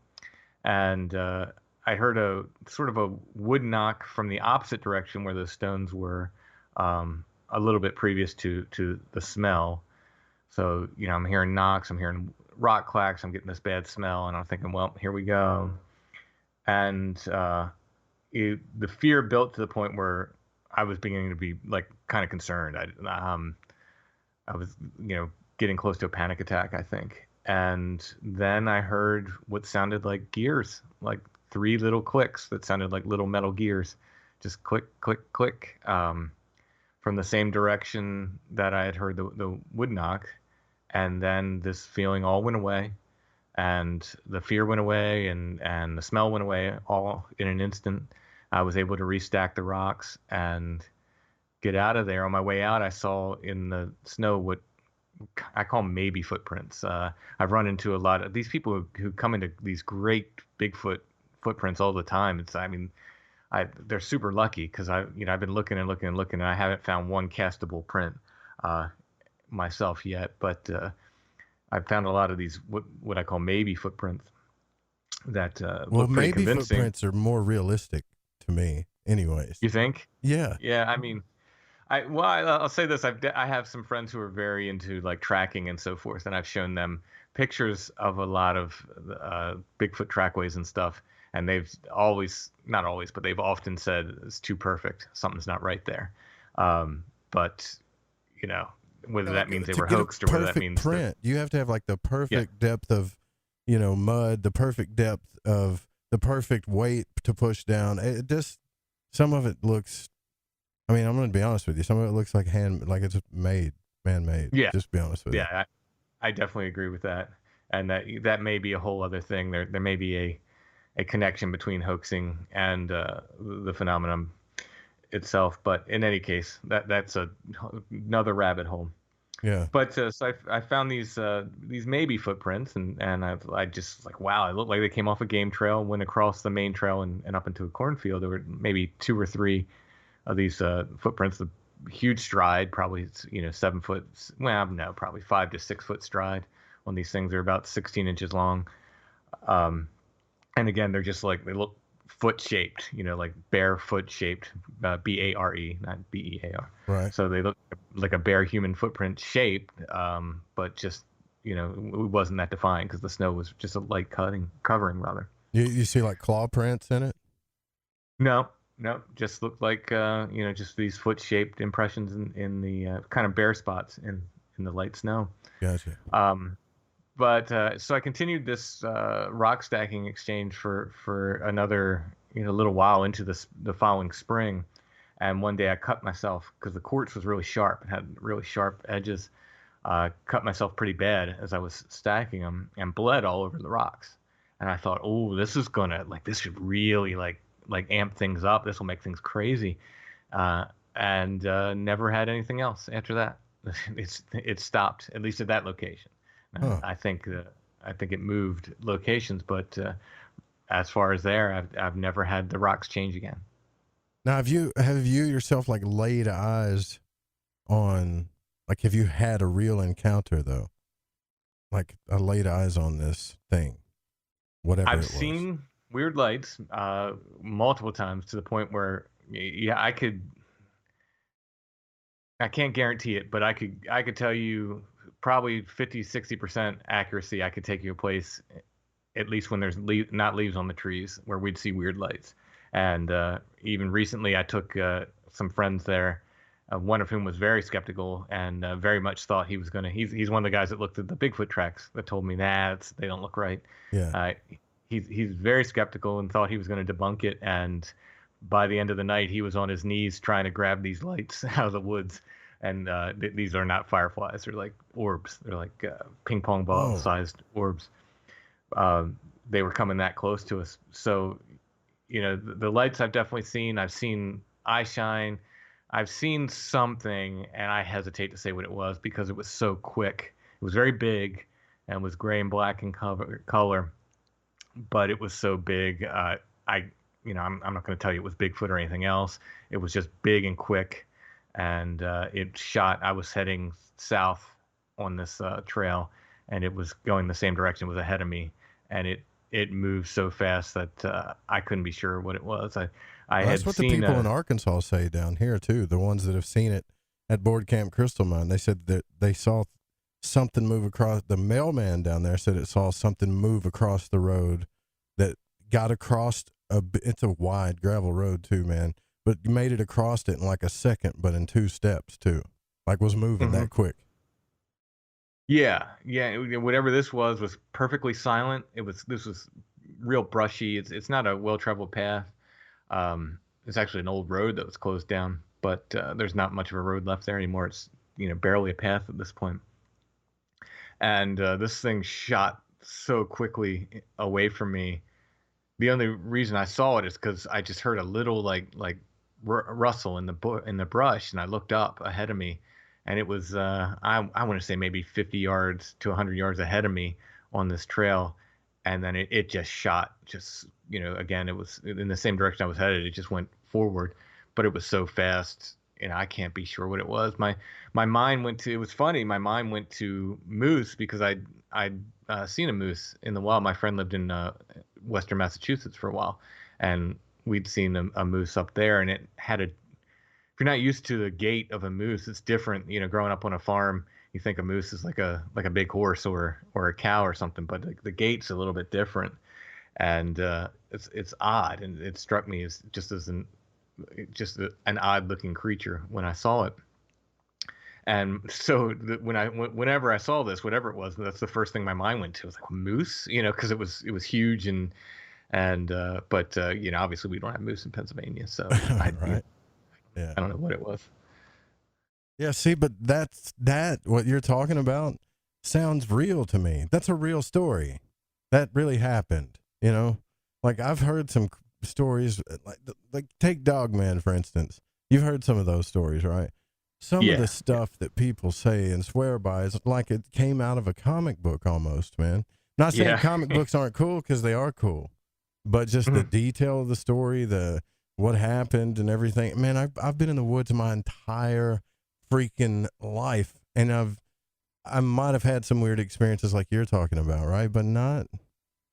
And I heard a sort of a wood knock from the opposite direction where the stones were, a little bit previous to the smell. So, I'm hearing knocks, I'm hearing rock clacks, I'm getting this bad smell, and I'm thinking, well, here we go. And the fear built to the point where I was beginning to be kind of concerned. I was, getting close to a panic attack, I think. And then I heard what sounded like gears, like 3 little clicks that sounded like little metal gears, just click, click, click, from the same direction that I had heard the wood knock. And then this feeling all went away, and the fear went away, and the smell went away all in an instant. I was able to restack the rocks and get out of there. On my way out, I saw in the snow what I call maybe footprints. I've run into a lot of these people who come into these great Bigfoot footprints all the time. They're super lucky, because I've been looking and looking and looking, and I haven't found one castable print myself yet. But I've found a lot of these what I call maybe footprints that look pretty convincing. Maybe footprints are more realistic to me, anyways. You think? Yeah. Yeah, I'll say this. I have some friends who are very into tracking and so forth, and I've shown them pictures of a lot of Bigfoot trackways and stuff, and they've not always, but they've often said it's too perfect. Something's not right there. But whether that means they were hoaxed or whether that means print, you have to have the perfect depth of mud, the perfect depth of the perfect weight to push down. It just, some of it looks, I'm going to be honest with you, some of it looks like it's man-made. Yeah. Just be honest with you. Yeah, I definitely agree with that. And that may be a whole other thing. There may be a connection between hoaxing and the phenomenon itself. But in any case, that's another rabbit hole. Yeah. But so I found these maybe footprints, and I just wow, it looked like they came off a game trail, went across the main trail and up into a cornfield. There were maybe 2 or 3 of these footprints, the huge stride, probably 7 foot. Well, no, probably 5 to 6 foot stride on these things. They're about 16 inches long. And again, they're just they look foot shaped, like barefoot shaped, B-A-R-E, not B-E-A-R. Right. So they look like a bare human footprint shape, but just, it wasn't that defined because the snow was just a light covering rather. You see claw prints in it? No, just looked like, just these foot shaped impressions in the kind of bare spots in the light snow. Gotcha. But so I continued this rock stacking exchange for another little while into the following spring, And one day I cut myself because the quartz was really sharp. It had really sharp edges. Cut myself pretty bad as I was stacking them and bled all over the rocks. And I thought, oh, this is gonna this should really like amp things up. This will make things crazy. And never had anything else after that. It stopped, at least at that location. Huh. I think it moved locations, but as far as there, I've never had the rocks change again. Now, have you yourself laid eyes on, have you had a real encounter though? Like I laid eyes on this thing, whatever I've it was. seen weird lights multiple times to the point where, yeah, I can't guarantee it, but I could tell you probably 50-60% accuracy. I could take you a place, at least when there's not leaves on the trees, where we'd see weird lights. And even recently, I took some friends there, one of whom was very skeptical and very much thought he was gonna. He's one of the guys that looked at the Bigfoot tracks that told me they don't look right. Yeah. He's very skeptical and thought he was going to debunk it. And by the end of the night, he was on his knees trying to grab these lights out of the woods. And these are not fireflies; they're like orbs. They're like ping pong ball sized orbs. They were coming that close to us. So, the lights I've definitely seen. I've seen eye shine. I've seen something, and I hesitate to say what it was because it was so quick. It was very big and was gray and black in color, but it was so big. I'm not going to tell you it was Bigfoot or anything else. It was just big and quick, and it shot. I was heading south on this trail, and it was going the same direction. It was ahead of me, and it moved so fast that I couldn't be sure what it was. That's what the people in Arkansas say down here too. The ones that have seen it at Board Camp Crystal Mine, they said that they saw something move across. The mailman down there said it saw something move across the road that got across it's a wide gravel road too, man, but made it across it in like a second, but in 2 steps too, was moving that quick. Yeah. Whatever this was perfectly silent. This was real brushy. It's not a well-traveled path. It's actually an old road that was closed down, but there's not much of a road left there anymore. It's barely a path at this point. And this thing shot so quickly away from me. The only reason I saw it is because I just heard a little rustle in the brush, and I looked up ahead of me, and it was I want to say maybe 50 yards to 100 yards ahead of me on this trail, and then it just shot. Again, it was in the same direction I was headed. It just went forward, but it was so fast. I can't be sure what it was. My mind went to. It was funny. My mind went to moose because I'd seen a moose in the wild. My friend lived in Western Massachusetts for a while, and we'd seen a moose up there, and it had if you're not used to the gait of a moose, it's different. Growing up on a farm, you think a moose is like a big horse or a cow or something, but the gait's a little bit different, and it's odd, and it struck me as just an odd looking creature when I saw it. And so whenever I saw this, whatever it was, that's the first thing my mind went to. It was like moose, because it was huge but obviously we don't have moose in Pennsylvania, so I don't know what it was. Yeah, see, but that what you're talking about sounds real to me. That's a real story. That really happened, I've heard some stories, like take Dogman, for instance. You've heard some of those stories, right? Some of the stuff that people say and swear by is like it came out of a comic book almost, man. Not saying comic books aren't cool, because they are cool, but just the detail of the story, what happened and everything. Man, I've been in the woods my entire freaking life, and I might have had some weird experiences like you're talking about, right? But not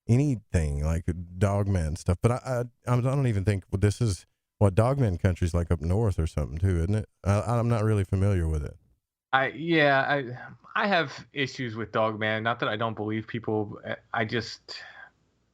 anything like Dogman stuff. But I don't even think this is what Dogman country's like up north or something too, isn't it? I'm not really familiar with it. I have issues with Dogman. Not that I don't believe people. I just,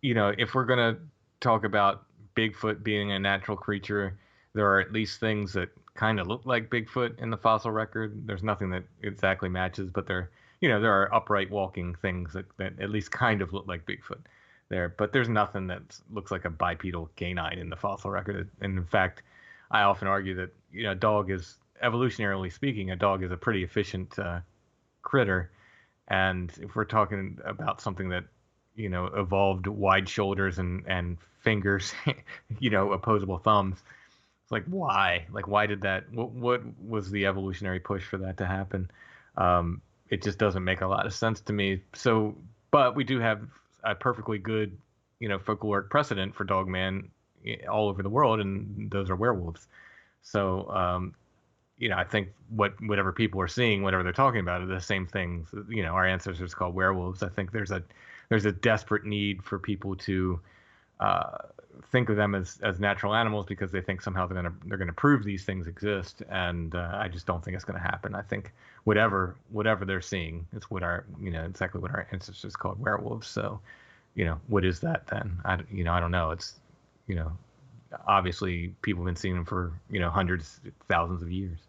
if we're gonna talk about Bigfoot being a natural creature, there are at least things that kind of look like Bigfoot in the fossil record. There's nothing that exactly matches, but there are upright walking things that at least kind of look like Bigfoot there. But there's nothing that looks like a bipedal canine in the fossil record. And in fact, I often argue that, a dog is, evolutionarily speaking, a dog is a pretty efficient critter. And if we're talking about something that, evolved wide shoulders and fingers, opposable thumbs, it's like, why? Like, why did that? What was the evolutionary push for that to happen? It just doesn't make a lot of sense to me. So, but we do have a perfectly good, folkloric precedent for Dogman all over the world, and those are werewolves. So, I think whatever people are seeing, whatever they're talking about, are the same things. Our ancestors called werewolves. I think there's a desperate need for people to think of them as natural animals because they think somehow they're gonna prove these things exist, and I just don't think it's gonna happen. I think whatever they're seeing is exactly what our ancestors called werewolves. So, what is that then? I don't know. It's obviously people have been seeing them for hundreds, thousands of years.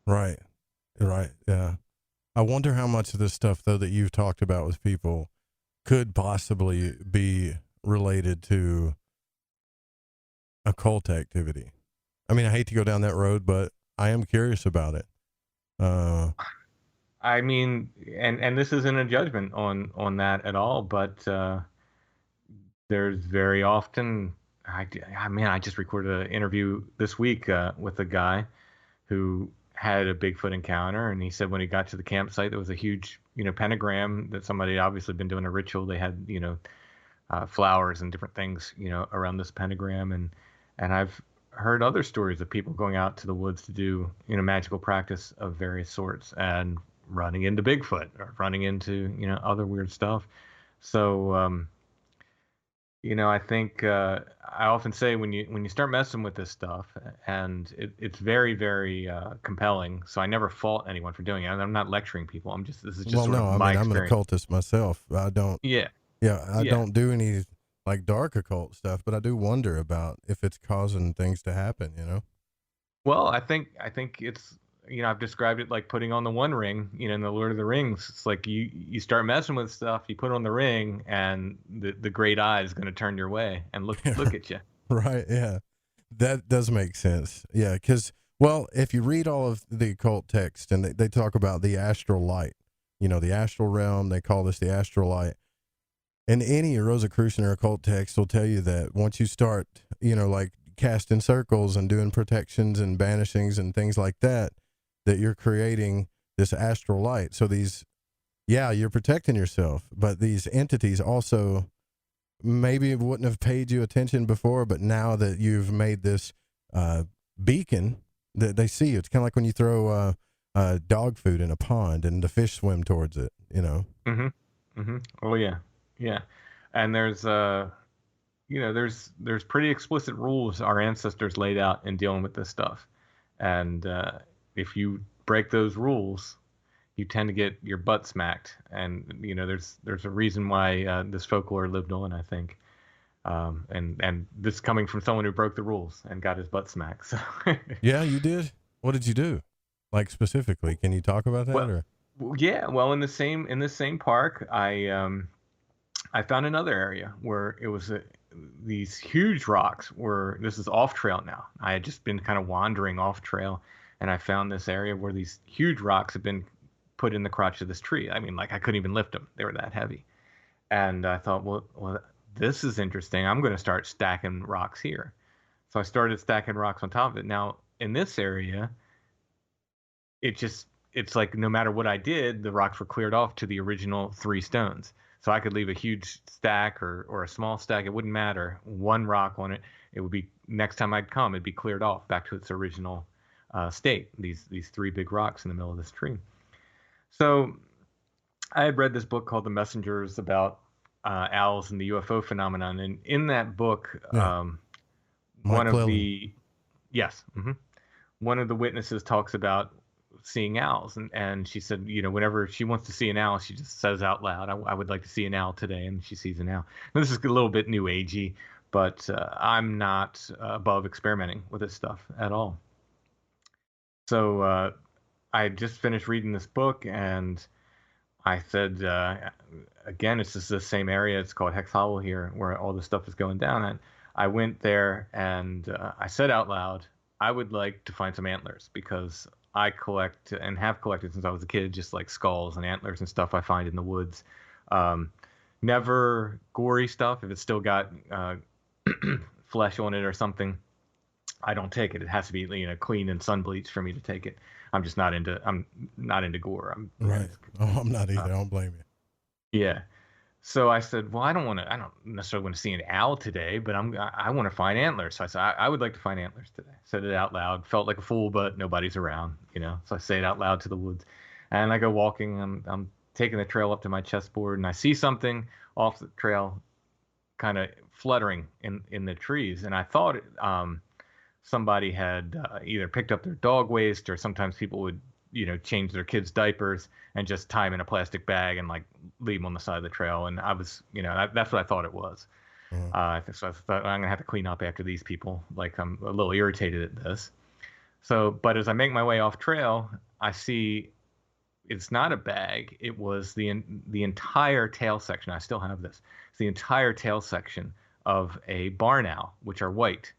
Right, yeah. I wonder how much of this stuff though that you've talked about with people could possibly be related to occult activity. I mean, I hate to go down that road, but I am curious about it. I mean, and this isn't a judgment on that at all, but there's very often, I just recorded an interview this week with a guy who had a Bigfoot encounter, and he said when he got to the campsite, there was a huge, pentagram that somebody had obviously been doing a ritual. They had, flowers and different things, around this pentagram, and I've heard other stories of people going out to the woods to do, magical practice of various sorts and running into Bigfoot or running into, other weird stuff. So, I think I often say when you start messing with this stuff, and it's very, very compelling. So I never fault anyone for doing it. I'm not lecturing people. This is just sort of my experience. I'm an occultist myself. I don't. Yeah. I don't do any like dark occult stuff, but I do wonder about if it's causing things to happen. Well, I think it's, I've described it like putting on the One Ring, in the Lord of the Rings. It's like you start messing with stuff, you put on the ring, and the great eye is going to turn your way and look at you. Right. Yeah. That does make sense. Yeah. Because, well, if you read all of the occult text, and they talk about the astral light, the astral realm, they call this the astral light. And any Rosicrucian or occult text will tell you that once you start, like casting circles and doing protections and banishings and things like that, that you're creating this astral light. So you're protecting yourself, but these entities also maybe wouldn't have paid you attention before, but now that you've made this beacon that they see you. It's kind of like when you throw dog food in a pond and the fish swim towards it, Mm-hmm. Mm-hmm. Oh yeah. Yeah. And there's there's pretty explicit rules our ancestors laid out in dealing with this stuff. And if you break those rules, you tend to get your butt smacked. And there's a reason why this folklore lived on, I think. And this coming from someone who broke the rules and got his butt smacked. So Yeah, you did. What did you do? Like specifically, can you talk about that? Well, in the same park, I found another area where it was these huge rocks this is off trail now. I had just been kind of wandering off trail, and I found this area where these huge rocks had been put in the crotch of this tree. I mean, like I couldn't even lift them. They were that heavy. And I thought, well, this is interesting. I'm going to start stacking rocks here. So I started stacking rocks on top of it. Now, in this area, it's like no matter what I did, the rocks were cleared off to the original 3 stones. So I could leave a huge stack or a small stack. It wouldn't matter. One rock on it. It would be, next time I'd come, it'd be cleared off back to its original state. These 3 big rocks in the middle of this tree. So I had read this book called The Messengers about owls and the UFO phenomenon. And in that book, one of the witnesses talks about seeing owls, and she said, whenever she wants to see an owl, she just says out loud, I would like to see an owl today, and she sees an owl. Now, this is a little bit new agey, but I'm not above experimenting with this stuff at all. So I just finished reading this book, and I said, again, it's just the same area. It's called Hex Hollow here, where all this stuff is going down. And I went there, and I said out loud, I would like to find some antlers because I collect and have collected since I was a kid, just like skulls and antlers and stuff I find in the woods. Never gory stuff. If it's still got flesh on it or something, I don't take it. It has to be clean and sun bleached for me to take it. I'm not into gore. Right. Oh, I'm not either. I don't blame you. Yeah. So I said, well, I don't necessarily want to see an owl today, but I want to find antlers. So I said, I would like to find antlers today. Said it out loud. Felt like a fool, but nobody's around, So I say it out loud to the woods, and I go walking. I'm taking the trail up to my chessboard, and I see something off the trail, kind of fluttering in the trees, and I thought somebody had either picked up their dog waste, or sometimes people would change their kids' diapers and just tie them in a plastic bag and like leave them on the side of the trail. And I was, that's what I thought it was. So I thought I'm gonna have to clean up after these people. Like I'm a little irritated at this. So, but as I make my way off trail, I see it's not a bag. It was the entire tail section. I still have this. It's the entire tail section of a barn owl, which are white.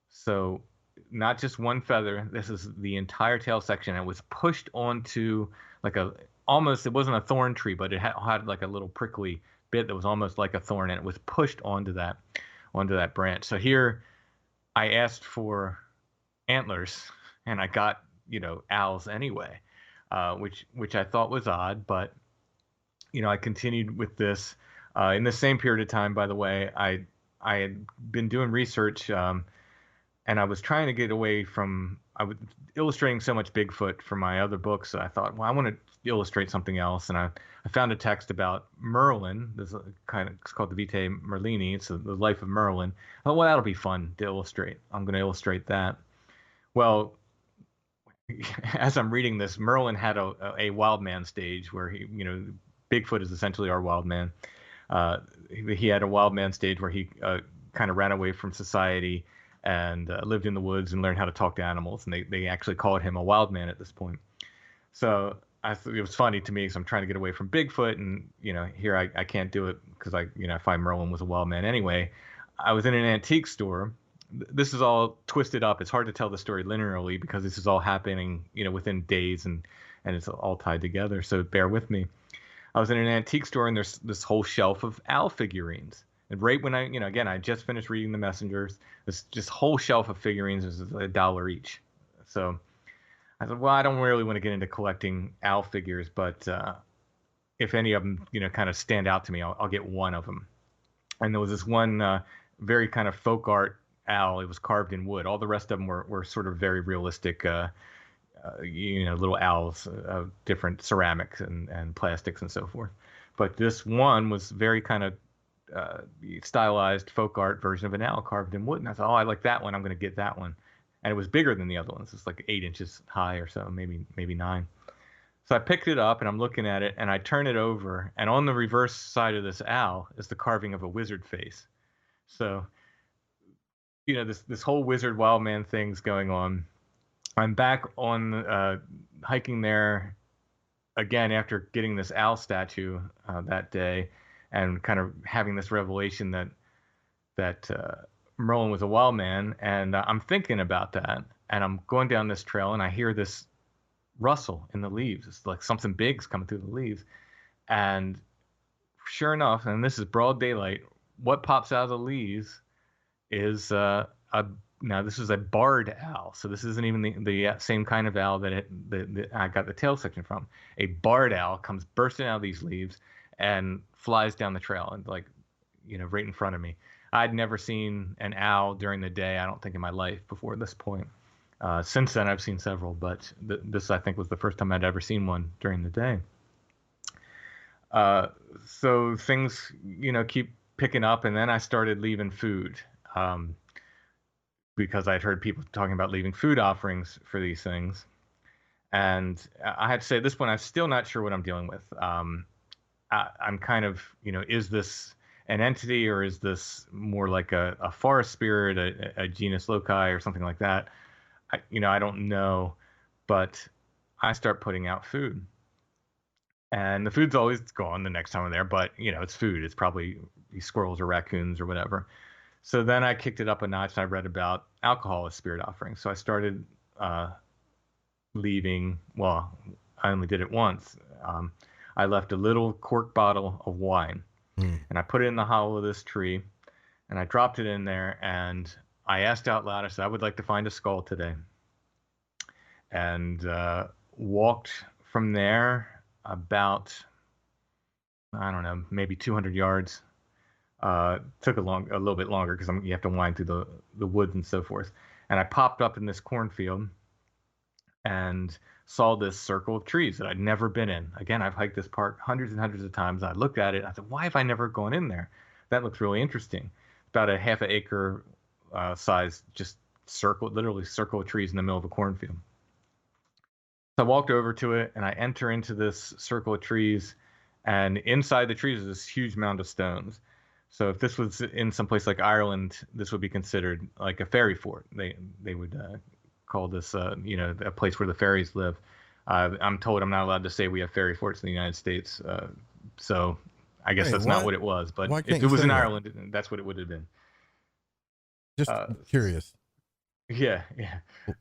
So not just one feather. This is the entire tail section. And it was pushed onto like it wasn't a thorn tree, but it had like a little prickly bit that was almost like a thorn, and it was pushed onto that branch. So here I asked for antlers, and I got, owls anyway, which I thought was odd, but, I continued with this. In the same period of time, by the way, I had been doing research, and I was trying to get away from, I was illustrating so much Bigfoot for my other books. So I thought, well, I want to illustrate something else. And I found a text about Merlin. There's it's called the Vitae Merlini. It's the life of Merlin. I thought, well, that'll be fun to illustrate. I'm going to illustrate that. Well, as I'm reading this, Merlin had a wild man stage where he, Bigfoot is essentially our wild man. He had a wild man stage where he kind of ran away from society and lived in the woods and learned how to talk to animals. And they actually called him a wild man at this point. So I thought it was funny to me because I'm trying to get away from Bigfoot, and here I can't do it because I find Merlin was a wild man anyway. I was in an antique store. This is all twisted up. It's hard to tell the story linearly because this is all happening within days, and it's all tied together. So bear with me. I was in an antique store, and there's this whole shelf of owl figurines. And right when I just finished reading The Messengers, this whole shelf of figurines is $1 each. So I said, well, I don't really want to get into collecting owl figures, but if any of them, kind of stand out to me, I'll get one of them. And there was this one very kind of folk art owl. It was carved in wood. All the rest of them were sort of very realistic, little owls of different ceramics and plastics and so forth. But this one was very kind of stylized folk art version of an owl carved in wood. And I thought, I like that one. I'm going to get that one. And it was bigger than the other ones. It's like 8 inches high or so, maybe 9. So I picked it up and I'm looking at it and I turn it over. And on the reverse side of this owl is the carving of a wizard face. So, this whole wizard wild man thing's going on. I'm back on hiking there again after getting this owl statue that day, and kind of having this revelation that Merlin was a wild man. And I'm thinking about that, and I'm going down this trail, and I hear this rustle in the leaves. It's like something big's coming through the leaves. And sure enough, and this is broad daylight, what pops out of the leaves is now this is a barred owl. So this isn't even the same kind of owl that I got the tail section from. A barred owl comes bursting out of these leaves and flies down the trail and right in front of me. I'd never seen an owl during the day, I don't think, in my life before this point. Since then, I've seen several, but this, I think, was the first time I'd ever seen one during the day. So things, keep picking up, and then I started leaving food because I'd heard people talking about leaving food offerings for these things. And I had to say, at this point, I'm still not sure what I'm dealing with. I'm kind of, is this an entity, or is this more like a forest spirit, a genus loci, or something like that? I don't know, but I start putting out food, and the food's always gone the next time I'm there. But it's food. It's probably squirrels or raccoons or whatever. So then I kicked it up a notch and I read about alcohol as spirit offering. So I started leaving. Well, I only did it once. I left a little cork bottle of wine and I put it in the hollow of this tree and I dropped it in there and I asked out loud, I said, I would like to find a skull today. And walked from there about, I don't know, maybe 200 yards. Took a little bit longer because you have to wind through the woods and so forth. And I popped up in this cornfield and saw this circle of trees that I'd never been in. Again, I've hiked this park hundreds and hundreds of times. I looked at it. I said, why have I never gone in there? That looks really interesting. About a half an acre size, just literally circle of trees in the middle of a cornfield. So I walked over to it and I enter into this circle of trees, and inside the trees is this huge mound of stones. So if this was in some place like Ireland, this would be considered like a fairy fort. They would call this, a place where the fairies live. I'm told I'm not allowed to say we have fairy forts in the United States. So I guess that's not what it was. But if it was in Ireland, that's what it would have been. Just curious. Yeah.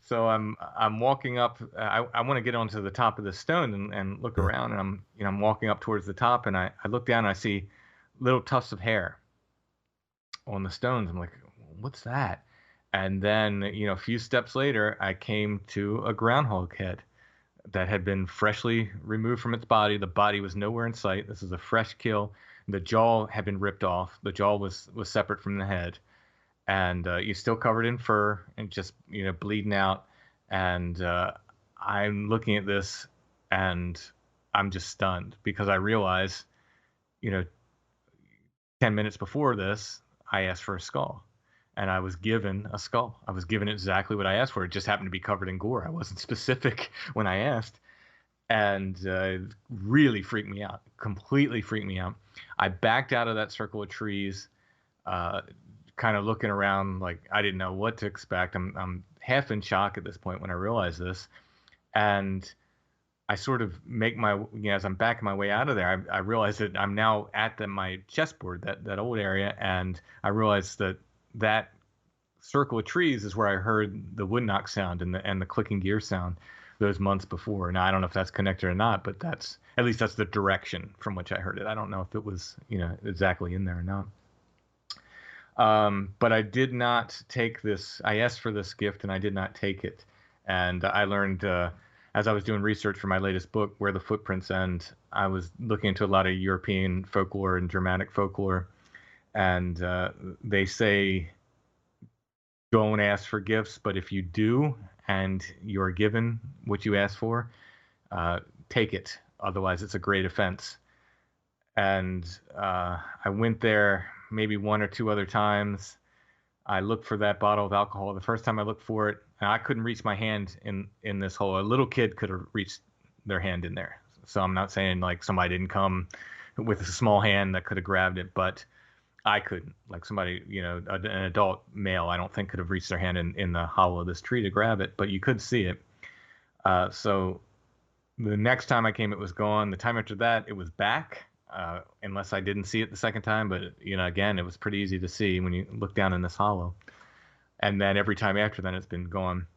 So I'm walking up. I want to get onto the top of the stone and look around, and I'm walking up towards the top, and I look down and I see little tufts of hair on the stones. I'm like, what's that? And then, a few steps later, I came to a groundhog head that had been freshly removed from its body. The body was nowhere in sight. This is a fresh kill. The jaw had been ripped off. The jaw was separate from the head. And you're still covered in fur and just, bleeding out. And I'm looking at this and I'm just stunned because I realize, 10 minutes before this, I asked for a skull. And I was given a skull. I was given exactly what I asked for. It just happened to be covered in gore. I wasn't specific when I asked. And really freaked me out. Completely freaked me out. I backed out of that circle of trees, kind of looking around like I didn't know what to expect. I'm half in shock at this point when I realize this. And I sort of make as I'm backing my way out of there, I realize that I'm now at my chessboard, that old area, and I realized that circle of trees is where I heard the wood knock sound and the clicking gear sound those months before. Now I don't know if that's connected or not, but that's the direction from which I heard it. I don't know if it was exactly in there or not. But I did not take this. I asked for this gift and I did not take it. And I learned as I was doing research for my latest book, Where the Footprints End, I was looking into a lot of European folklore and Germanic folklore. And they say, don't ask for gifts, but if you do and you're given what you asked for, take it. Otherwise, it's a great offense. And I went there maybe one or two other times. I looked for that bottle of alcohol. The first time I looked for it, and I couldn't reach my hand in this hole. A little kid could have reached their hand in there. So I'm not saying like somebody didn't come with a small hand that could have grabbed it, but I couldn't. Like somebody, an adult male, I don't think could have reached their hand in the hollow of this tree to grab it, but you could see it. So the next time I came, it was gone. The time after that, it was back, unless I didn't see it the second time. But, again, it was pretty easy to see when you look down in this hollow. And then every time after that, it's been gone.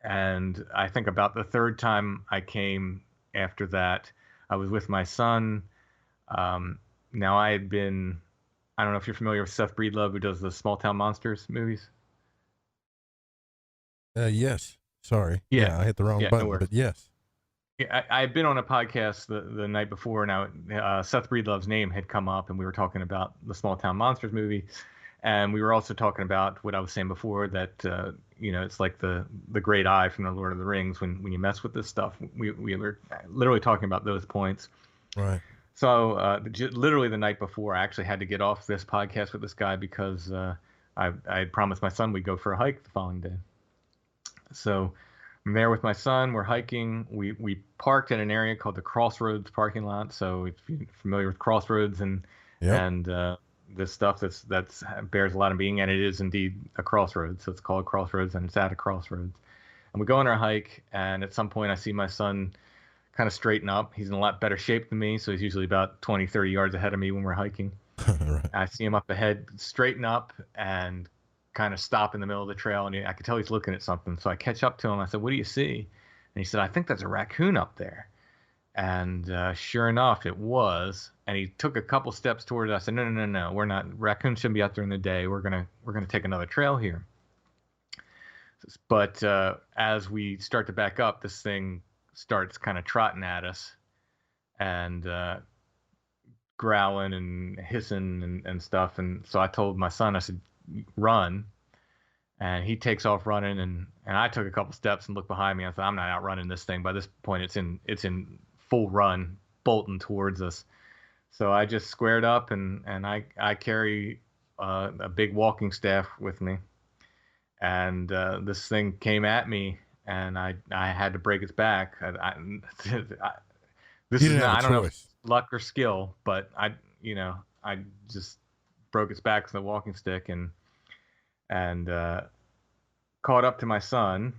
And I think about the third time I came after that, I was with my son. Now I had been, I don't know if you're familiar with Seth Breedlove, who does the Small Town Monsters movies. Yes. Sorry. Yeah. I hit the wrong button, but yes. Yeah, I had been on a podcast the night before. Now, Seth Breedlove's name had come up, and we were talking about the Small Town Monsters movie. And we were also talking about what I was saying before, that, it's like the great eye from the Lord of the Rings. When you mess with this stuff, we were literally talking about those points. Right. So literally the night before, I actually had to get off this podcast with this guy because I had promised my son we'd go for a hike the following day. So I'm there with my son. We're hiking. We parked in an area called the Crossroads parking lot. So if you're familiar with Crossroads and this stuff that's bears a lot of meaning, and it is indeed a crossroads. So it's called Crossroads, and it's at a crossroads. And we go on our hike, and at some point I see my son kind of straighten up. He's in a lot better shape than me, so he's usually about 20, 30 yards ahead of me when we're hiking. Right. I see him up ahead, straighten up and kind of stop in the middle of the trail, and I could tell he's looking at something. So I catch up to him. I said, "What do you see?" And he said, "I think that's a raccoon up there." And sure enough, it was. And he took a couple steps towards it. I said, "No, we're not. Raccoons shouldn't be out there in the day. We're gonna take another trail here." But as we start to back up, this thing starts kind of trotting at us, and growling and hissing and stuff. And so I told my son, I said, "Run." And he takes off running, and I took a couple steps and looked behind me. I thought, I'm not outrunning this thing. By this point, it's in full run, bolting towards us. So I just squared up, and I carry a big walking staff with me, and this thing came at me, and I had to break its back. This is not, I don't know if it's luck or skill, but I just broke its back with a walking stick and caught up to my son.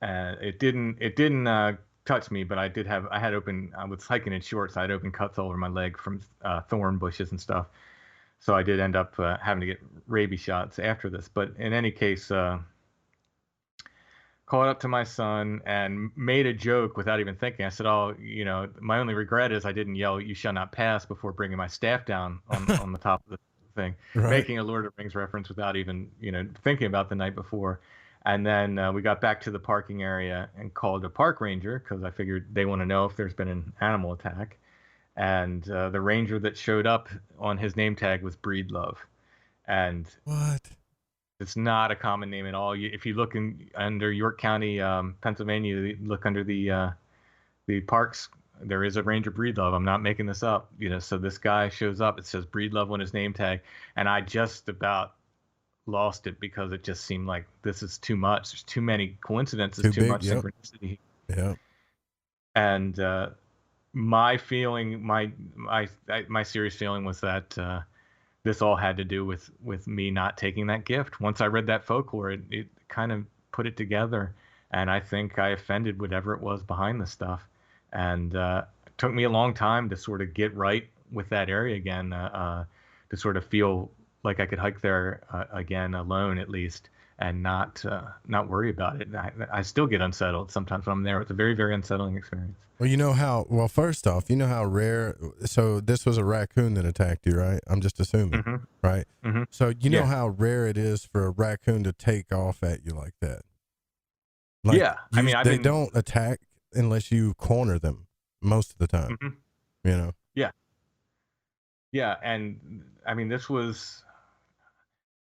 And it didn't touch me, but I was hiking in shorts. I had open cuts all over my leg from thorn bushes and stuff. So I did end up having to get rabies shots after this. But in any case, called up to my son and made a joke without even thinking. I said, "Oh, my only regret is I didn't yell, 'You shall not pass,' before bringing my staff down on the top of the thing," right. Making a Lord of the Rings reference without even, thinking about the night before. And then we got back to the parking area and called a park ranger, because I figured they want to know if there's been an animal attack. And the ranger that showed up, on his name tag was Breedlove. And what? It's not a common name at all. If you look under York County, Pennsylvania, you look under the parks, there is a Ranger Breedlove. I'm not making this up. So this guy shows up. It says Breedlove on his name tag, and I just about lost it, because it just seemed like this is too much. There's too many coincidences, too much synchronicity. Yeah. And my feeling, my serious feeling was that this all had to do with me not taking that gift. Once I read that folklore, it kind of put it together, and I think I offended whatever it was behind this stuff. And it took me a long time to sort of get right with that area again, to sort of feel like I could hike there again alone, at least, and not worry about it. I still get unsettled sometimes when I'm there. It's a very, very unsettling experience. Well, first off, how rare, so this was a raccoon that attacked you, right? I'm just assuming, right? Mm-hmm. So know how rare it is for a raccoon to take off at you like that. Like, yeah. They don't attack unless you corner them most of the time, Yeah. Yeah. And this was,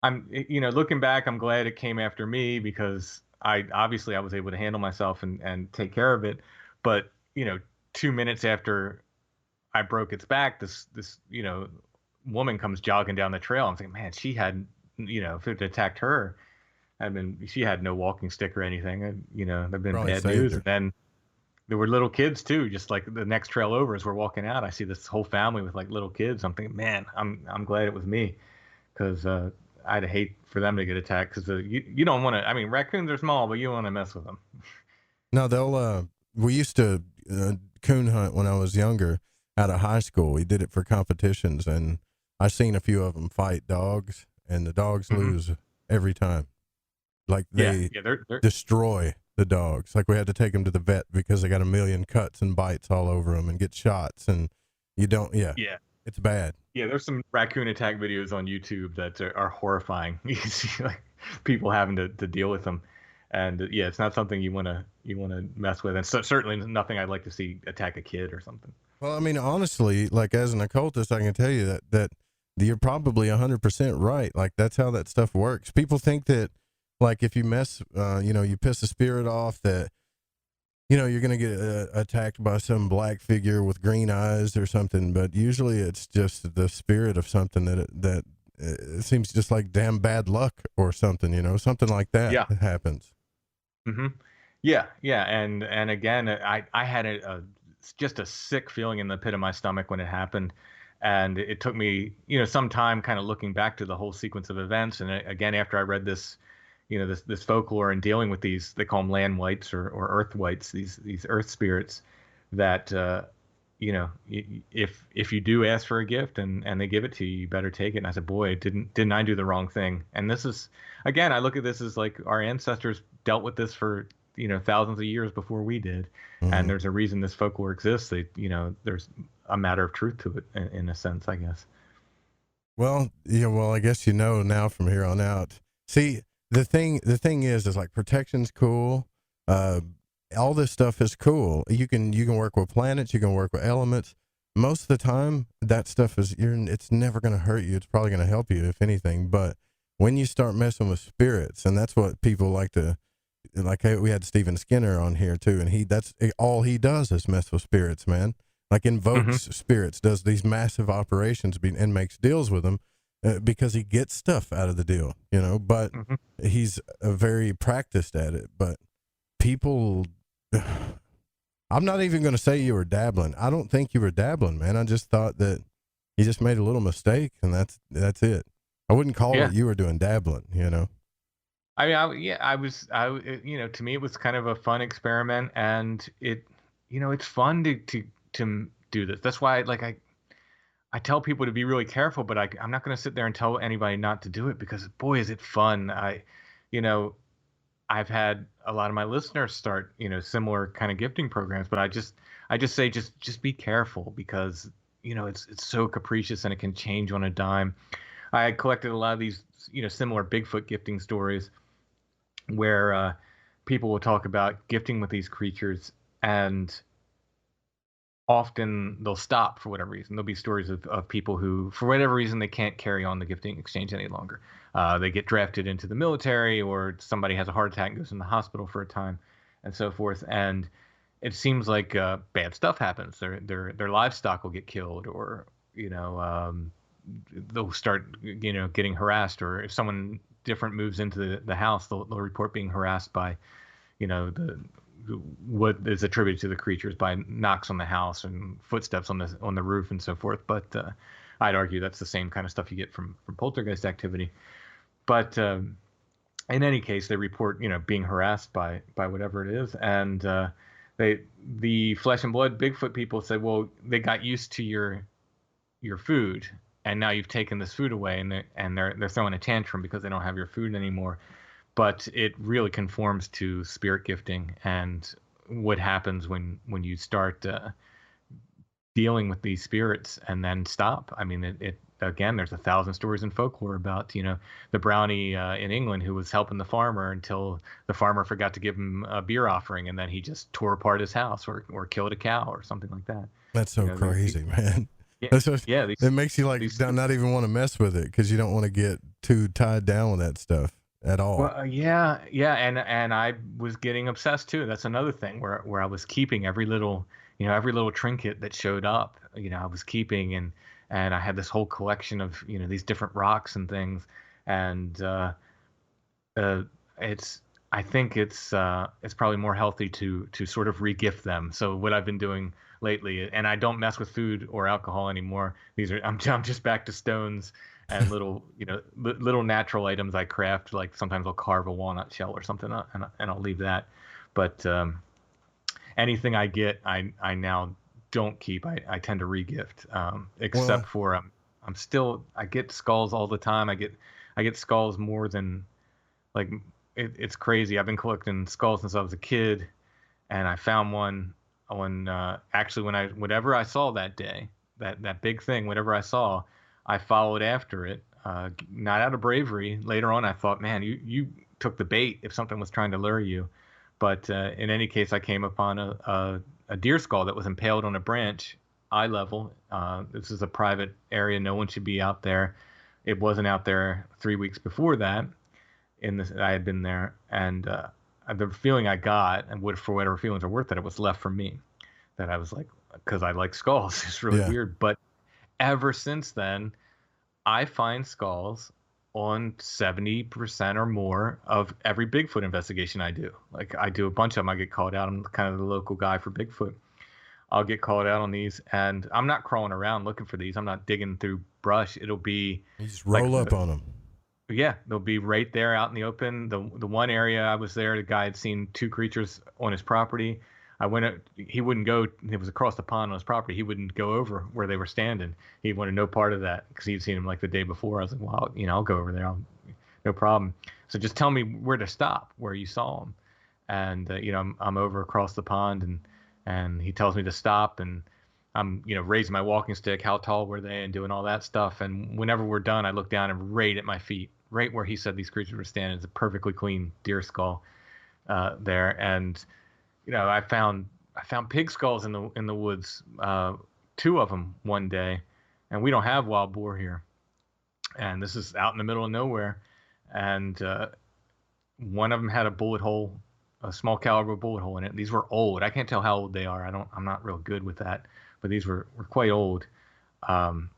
looking back, I'm glad it came after me, because I was able to handle myself and take care of it. But 2 minutes after I broke its back, this woman comes jogging down the trail. I'm thinking, man, she had, if it attacked her, she had no walking stick or anything. There've been bad news. And then there were little kids too, just like the next trail over as we're walking out. I see this whole family with like little kids. I'm thinking, man, I'm glad it was me, because I'd hate for them to get attacked, because you don't want to. Raccoons are small, but you want to mess with them. No, we used to coon hunt when I was younger out of high school. We did it for competitions, and I seen a few of them fight dogs, and the dogs lose every time. Like they they're destroy the dogs. Like we had to take them to the vet because they got a million cuts and bites all over them and get shots, and you don't. Yeah. It's bad. Yeah, there's some raccoon attack videos on YouTube that are horrifying. You can see like people having to deal with them, and it's not something you want to mess with, and so certainly nothing I'd like to see attack a kid or something. Well, honestly, like as an occultist, I can tell you that you're probably 100% right. Like that's how that stuff works. People think that like if you mess, you piss a spirit off, that you're going to get attacked by some black figure with green eyes or something, but usually it's just the spirit of something that it seems just like damn bad luck or something, something like that happens. Mm-hmm. Yeah. And again, I had just a sick feeling in the pit of my stomach when it happened. And it took me, some time kind of looking back to the whole sequence of events. And again, after I read this, this folklore and dealing with these, they call them land wights or earth wights, these earth spirits that you know, if you do ask for a gift and they give it to you, you better take it. And I said, boy, didn't I do the wrong thing? And this is, again, I look at this as like our ancestors dealt with this for, you know, thousands of years before we did. Mm-hmm. And there's a reason this folklore exists. They, you know, there's a matter of truth to it in a sense, I guess. Well, yeah, well, I guess you know now from here on out. See, the thing is like protection's cool. All this stuff is cool. You can work with planets, you can work with elements. Most of the time, that stuff it's never going to hurt you. It's probably going to help you, if anything. But when you start messing with spirits, and that's what people like to, like we had Stephen Skinner on here too, and that's all he does is mess with spirits, man. Like invokes spirits, does these massive operations and makes deals with them because he gets stuff out of the deal, you know. But he's very practiced at it. But people, I'm not even going to say you were dabbling. I don't think you were dabbling, man. I just thought that you just made a little mistake, and that's it. I wouldn't call it you were doing dabbling, you know. I mean, I was, you know, to me it was kind of a fun experiment, and it, you know, it's fun to do this. That's why, like, I tell people to be really careful, but I'm not going to sit there and tell anybody not to do it, because boy, is it fun. You know, I've had a lot of my listeners start, you know, similar kind of gifting programs, but I just say, just be careful, because, you know, it's so capricious and it can change on a dime. I collected a lot of these, you know, similar Bigfoot gifting stories where people will talk about gifting with these creatures, and often they'll stop for whatever reason. There'll be stories of people who, for whatever reason, they can't carry on the gifting exchange any longer. They get drafted into the military, or somebody has a heart attack and goes in the hospital for a time, and so forth. And it seems like bad stuff happens. Their livestock will get killed, or, you know, they'll start, you know, getting harassed, or if someone different moves into the house, they'll report being harassed by, you know, what is attributed to the creatures by knocks on the house and footsteps on the roof and so forth. But I'd argue that's the same kind of stuff you get from poltergeist activity. But in any case, they report, you know, being harassed by whatever it is, and the flesh and blood Bigfoot people say, well, they got used to your food, and now you've taken this food away, and they're throwing a tantrum because they don't have your food anymore. But it really conforms to spirit gifting and what happens when you start dealing with these spirits and then stop. I mean, it again, there's 1,000 stories in folklore about, you know, the brownie in England who was helping the farmer until the farmer forgot to give him a beer offering, and then he just tore apart his house or killed a cow or something like that. That's so crazy, man. Yeah, it makes you like not even want to mess with it, because you don't want to get too tied down with that stuff at all. Well, yeah, and I was getting obsessed too. That's another thing where I was keeping every little trinket that showed up. You know, I was keeping, and I had this whole collection of, you know, these different rocks and things, and I think it's probably more healthy to sort of re-gift them. So what I've been doing lately, and I don't mess with food or alcohol anymore. I'm just back to stones and little, you know, little natural items I craft. Like sometimes I'll carve a walnut shell or something, and I'll leave that. But anything I get, I now don't keep. I tend to re-gift, except for I get skulls all the time. I get skulls more than, like, it's crazy. I've been collecting skulls since I was a kid, and I found one actually whatever I saw that day, that big thing, whatever I saw, I followed after it, not out of bravery. Later on, I thought, man, you took the bait if something was trying to lure you. But in any case, I came upon a deer skull that was impaled on a branch, eye level. This is a private area. No one should be out there. It wasn't out there 3 weeks before that. I had been there, and the feeling I got, and for whatever feelings are worth it was left for me. That I was like, because I like skulls. It's really weird. But ever since then, I find skulls on 70% or more of every Bigfoot investigation I do. Like, I do a bunch of them. I get called out. I'm kind of the local guy for Bigfoot. I'll get called out on these, and I'm not crawling around looking for these. I'm not digging through brush. It'll be, you just roll up on them. Yeah, they'll be right there out in the open. The one area I was there, the guy had seen 2 creatures on his property. he wouldn't go. It was across the pond on his property. He wouldn't go over where they were standing. He wanted no part of that because he'd seen him like the day before. I was like, well, I'll go over there. No problem. So just tell me where to stop, where you saw him. And I'm over across the pond, and he tells me to stop, and I'm raising my walking stick. How tall were they, and doing all that stuff. And whenever we're done, I look down and right at my feet, right where he said these creatures were standing, is a perfectly clean deer skull there. And I found pig skulls in the woods, 2 of them one day, and we don't have wild boar here. And this is out in the middle of nowhere, and one of them had a bullet hole, a small caliber bullet hole in it. These were old. I can't tell how old they are. I'm not real good with that, but these were quite old. One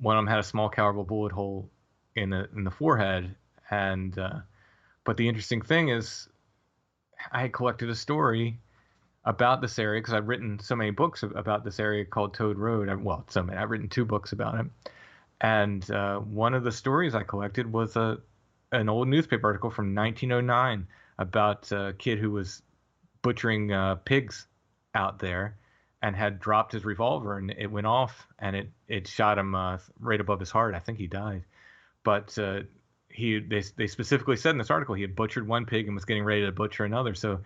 of them had a small caliber bullet hole in the forehead, and but the interesting thing is, I had collected a story about this area because I've written so many books about this area called Toad Road. I've written 2 books about it, and one of the stories I collected was an old newspaper article from 1909 about a kid who was butchering pigs out there and had dropped his revolver, and it went off, and it shot him right above his heart. I think he died, but they specifically said in this article he had butchered one pig and was getting ready to butcher another. So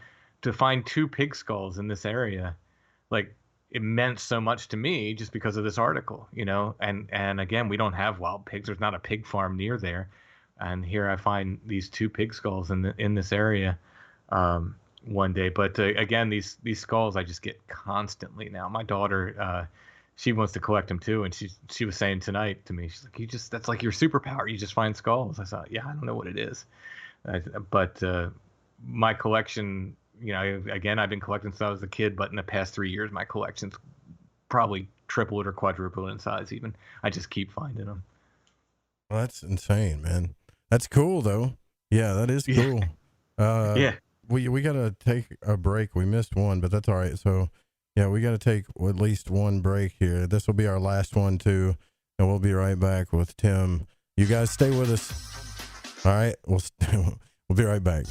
to find 2 pig skulls in this area, like, it meant so much to me just because of this article, and again, we don't have wild pigs. There's not a pig farm near there. And here I find these 2 pig skulls in this area one day. But again, these skulls I just get constantly now. My daughter, she wants to collect them too, and she was saying tonight to me, she's like, that's like your superpower. You just find skulls. I thought, yeah, I don't know what it is, but my collection, again, I've been collecting since I was a kid, but in the past 3 years, my collection's probably tripled or quadrupled in size. Even I just keep finding them. Well, that's insane, man. That's cool, though. Yeah, that is cool. Yeah. We got to take a break. We missed one, but that's all right. So, yeah, we got to take at least one break here. This will be our last one, too, and we'll be right back with Tim. You guys stay with us. All right? We'll be right back.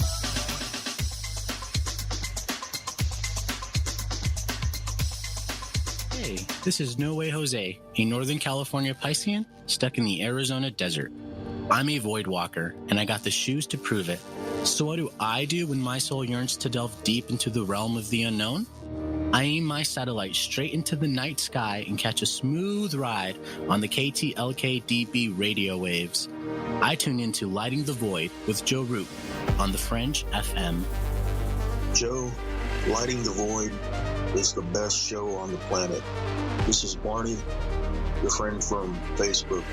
Hey, this is No Way Jose, a Northern California Piscean stuck in the Arizona desert. I'm a void walker, and I got the shoes to prove it. So what do I do when my soul yearns to delve deep into the realm of the unknown? I aim my satellite straight into the night sky and catch a smooth ride on the KTLK-DB radio waves. I tune into Lighting the Void with Joe Root on the Fringe FM. Joe, Lighting the Void is the best show on the planet. This is Barney, your friend from Facebook.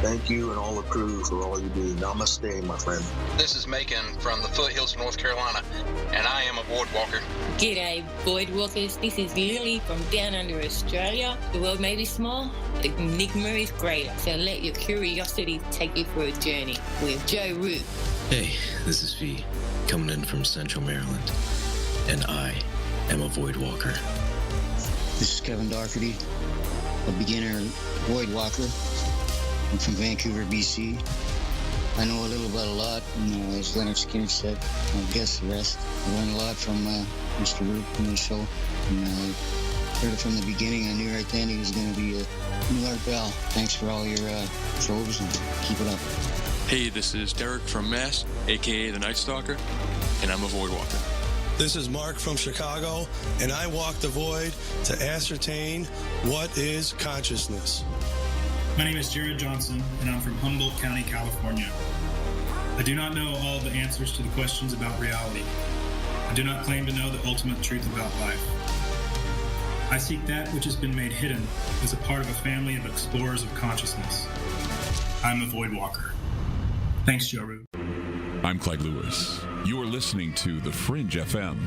Thank you and all the crew for all you do. Namaste, my friend. This is Macon from the foothills of North Carolina, and I am a void walker. G'day, void walkers. This is Lily from down under Australia. The world may be small, the enigma is greater. So let your curiosity take you for a journey with Joe Root. Hey, this is V, coming in from Central Maryland, and I am a void walker. This is Kevin Doherty, a beginner void walker. I'm from Vancouver, BC. I know a little about a lot, and as Leonard Skinner said, I guess the rest. I learned a lot from Mr. Root in the show, and I heard it from the beginning. I knew right then he was going to be a new Art Bell. Thanks for all your shows, and keep it up. Hey, this is Derek from Mass, a.k.a. the Night Stalker, and I'm a void walker. This is Mark from Chicago, and I walk the void to ascertain what is consciousness. My name is Jared Johnson, and I'm from Humboldt County, California. I do not know all the answers to the questions about reality. I do not claim to know the ultimate truth about life. I seek that which has been made hidden as a part of a family of explorers of consciousness. I'm a void walker. Thanks, Joe Root. I'm Clyde Lewis. You are listening to The Fringe FM.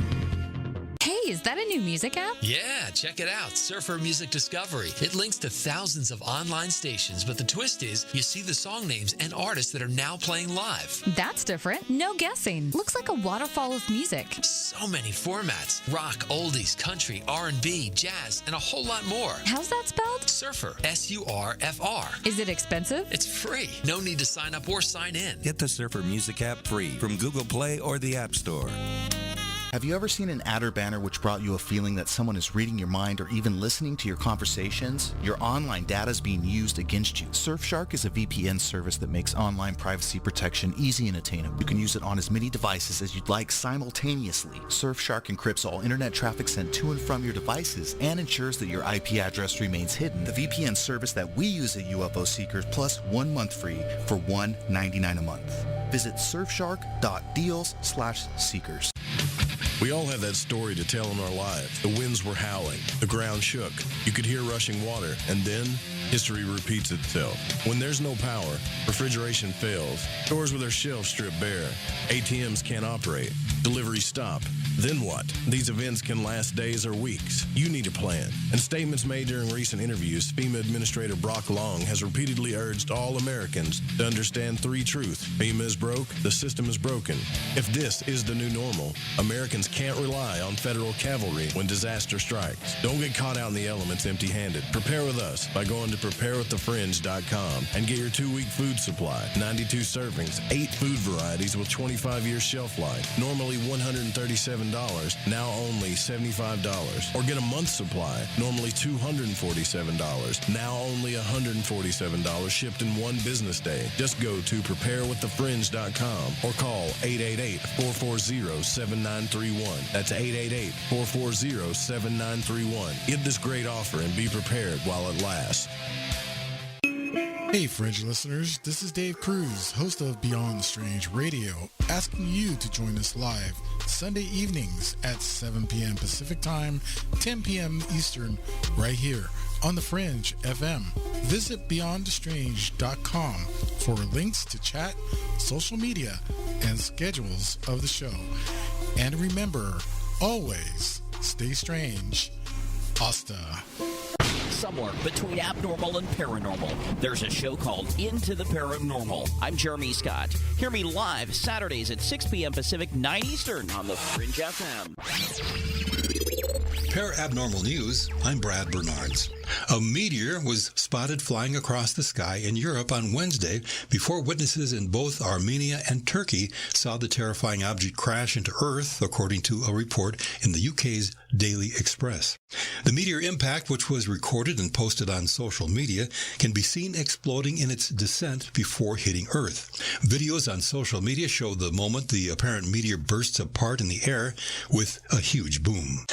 Hey, is that a new music app? Yeah, check it out. Surfer Music Discovery. It links to thousands of online stations, but the twist is you see the song names and artists that are now playing live. That's different. No guessing. Looks like a waterfall of music. So many formats. Rock, oldies, country, R&B, jazz, and a whole lot more. How's that spelled? Surfer. S-U-R-F-R. Is it expensive? It's free. No need to sign up or sign in. Get the Surfer Music app free from Google Play or the App Store. Have you ever seen an ad or banner which brought you a feeling that someone is reading your mind or even listening to your conversations? Your online data is being used against you. Surfshark is a VPN service that makes online privacy protection easy and attainable. You can use it on as many devices as you'd like simultaneously. Surfshark encrypts all internet traffic sent to and from your devices and ensures that your IP address remains hidden. The VPN service that we use at UFO Seekers, plus 1 month free for $1.99 a month. Visit surfshark.deals/seekers. We all have that story to tell in our lives. The winds were howling. The ground shook. You could hear rushing water. And then, history repeats itself. When there's no power, refrigeration fails, stores with their shelves stripped bare, ATMs can't operate, deliveries stop. Then what? These events can last days or weeks. You need a plan. In statements made during recent interviews, FEMA Administrator Brock Long has repeatedly urged all Americans to understand 3 truths. FEMA is broke, the system is broken. If this is the new normal, Americans can't rely on federal cavalry when disaster strikes. Don't get caught out in the elements empty-handed. Prepare with us by going to preparewiththefringe.com and get your 2-week food supply. 92 servings, 8 food varieties with 25-year shelf life. Normally $137, now only $75. Or get a month's supply, normally $247, now only $147, shipped in 1 business day. Just go to preparewiththefringe.com or call 888-440-7931. That's 888-440-7931. Get this great offer and be prepared while it lasts. Hey Fringe listeners, this is Dave Cruz, host of Beyond the Strange Radio, asking you to join us live Sunday evenings at 7 p.m. Pacific Time, 10 p.m. Eastern, right here on the Fringe FM. Visit beyondthestrange.com for links to chat, social media, and schedules of the show. And remember, always stay strange. Hasta. Somewhere between abnormal and paranormal, there's a show called Into the Paranormal. I'm Jeremy Scott. Hear me live Saturdays at 6 p.m. Pacific, 9 Eastern on the Fringe FM. Paranormal News, I'm Brad Bernards. A meteor was spotted flying across the sky in Europe on Wednesday before witnesses in both Armenia and Turkey saw the terrifying object crash into Earth, according to a report in the UK's Daily Express. The meteor impact, which was recorded and posted on social media, can be seen exploding in its descent before hitting Earth. Videos on social media show the moment the apparent meteor bursts apart in the air with a huge boom.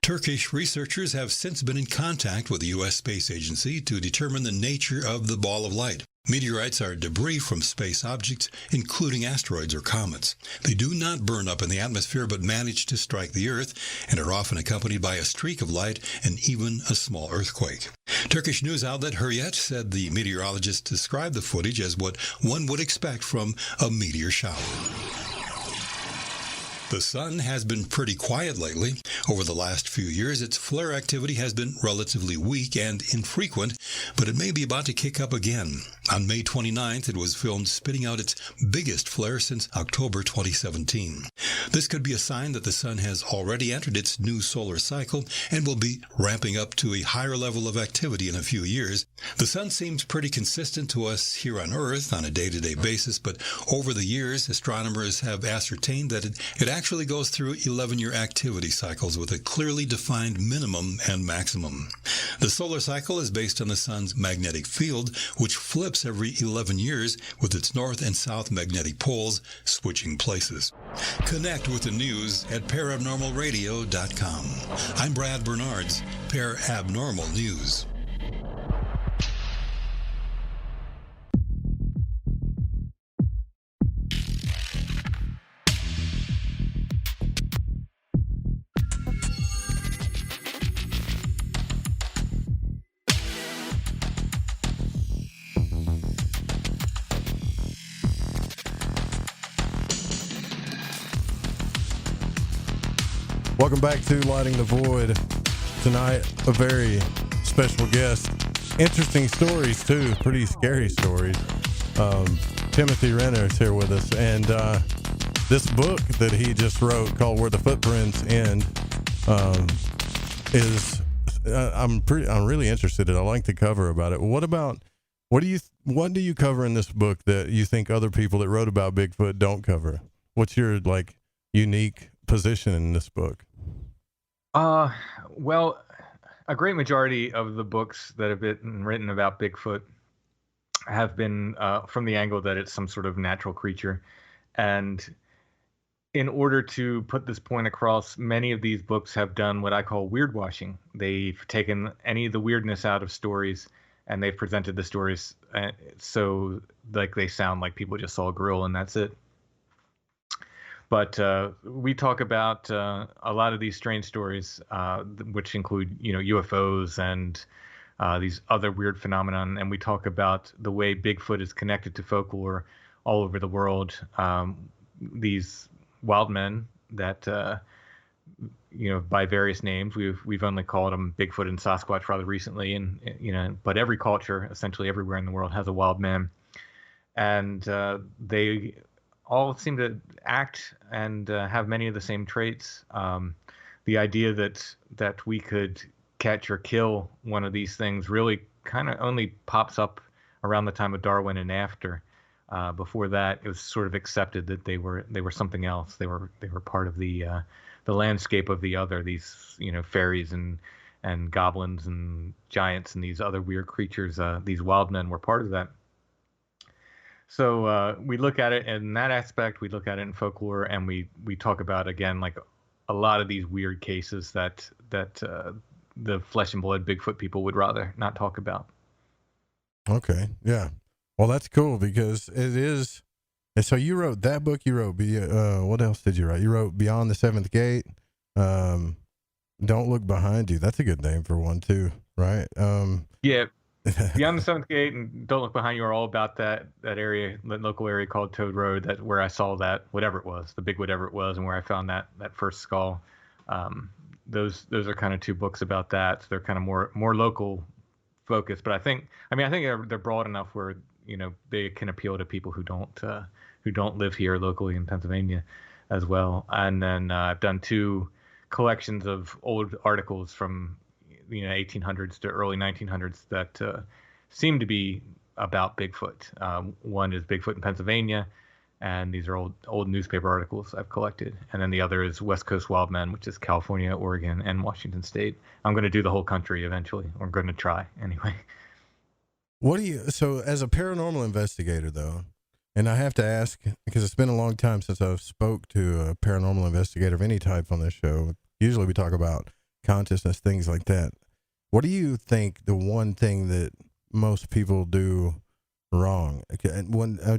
Turkish researchers have since been in contact with the U.S. Space Agency to determine the nature of the ball of light. Meteorites are debris from space objects, including asteroids or comets. They do not burn up in the atmosphere but manage to strike the Earth and are often accompanied by a streak of light and even a small earthquake. Turkish news outlet Hürriyet said the meteorologists described the footage as what one would expect from a meteor shower. The sun has been pretty quiet lately. Over the last few years, its flare activity has been relatively weak and infrequent, but it may be about to kick up again. On May 29th, it was filmed spitting out its biggest flare since October 2017. This could be a sign that the sun has already entered its new solar cycle and will be ramping up to a higher level of activity in a few years. The sun seems pretty consistent to us here on Earth on a day-to-day basis, but over the years, astronomers have ascertained that it actually goes through 11-year activity cycles with a clearly defined minimum and maximum. The solar cycle is based on the sun's magnetic field, which flips every 11 years with its north and south magnetic poles switching places. Connect with the news at paranormalradio.com. I'm Brad Bernards, Paranormal News. Welcome back to Lighting the Void. Tonight, a very special guest. Interesting stories, too. Pretty scary stories. Timothy Renner is here with us. And this book that he just wrote called Where the Footprints End is... I'm really interested in it. I like the cover about it. What about What do you cover in this book that you think other people that wrote about Bigfoot don't cover? What's your unique position in this book? Well, a great majority of the books that have been written about Bigfoot have been from the angle that it's some sort of natural creature. And in order to put this point across, many of these books have done what I call weird washing. They've taken any of the weirdness out of stories, and they've presented the stories so they sound like people just saw a gorilla and that's it. But we talk about a lot of these strange stories, which include, UFOs and these other weird phenomenon. And we talk about the way Bigfoot is connected to folklore all over the world. These wild men that, by various names, we've only called them Bigfoot and Sasquatch rather recently. And, but every culture, essentially everywhere in the world, has a wild man. And they all seem to act and have many of the same traits. The idea that we could catch or kill one of these things really kind of only pops up around the time of Darwin and after. Before that, it was sort of accepted that they were something else. They were part of the landscape of the other. These fairies and goblins and giants and these other weird creatures. These wild men were part of that. So we look at it in that aspect. We look at it in folklore, and we talk about, again, a lot of these weird cases that the flesh and blood Bigfoot people would rather not talk about. Okay, yeah. Well, that's cool because it is. And so you wrote that book. You wrote what else did you write? You wrote Beyond the Seventh Gate. Don't Look Behind You. That's a good name for one too, right? Yeah. Beyond the Seventh Gate and Don't Look Behind You are all about that area, that local area called Toad Road, that where I saw that whatever it was, the big whatever it was, and where I found that first skull. Those are kind of two books about that. So they're kind of more local focused, but I think they're broad enough where they can appeal to people who don't live here locally in Pennsylvania as well. And then I've done two collections of old articles from 1800s to early 1900s that seem to be about Bigfoot. One is Bigfoot in Pennsylvania, and these are old newspaper articles I've collected. And then the other is West Coast Wild Men, which is California, Oregon, and Washington State. I'm going to do the whole country eventually. I'm going to try anyway. So as a paranormal investigator, though, and I have to ask, because it's been a long time since I've spoke to a paranormal investigator of any type on this show. Usually we talk about consciousness, things like that. What do you think the one thing that most people do wrong?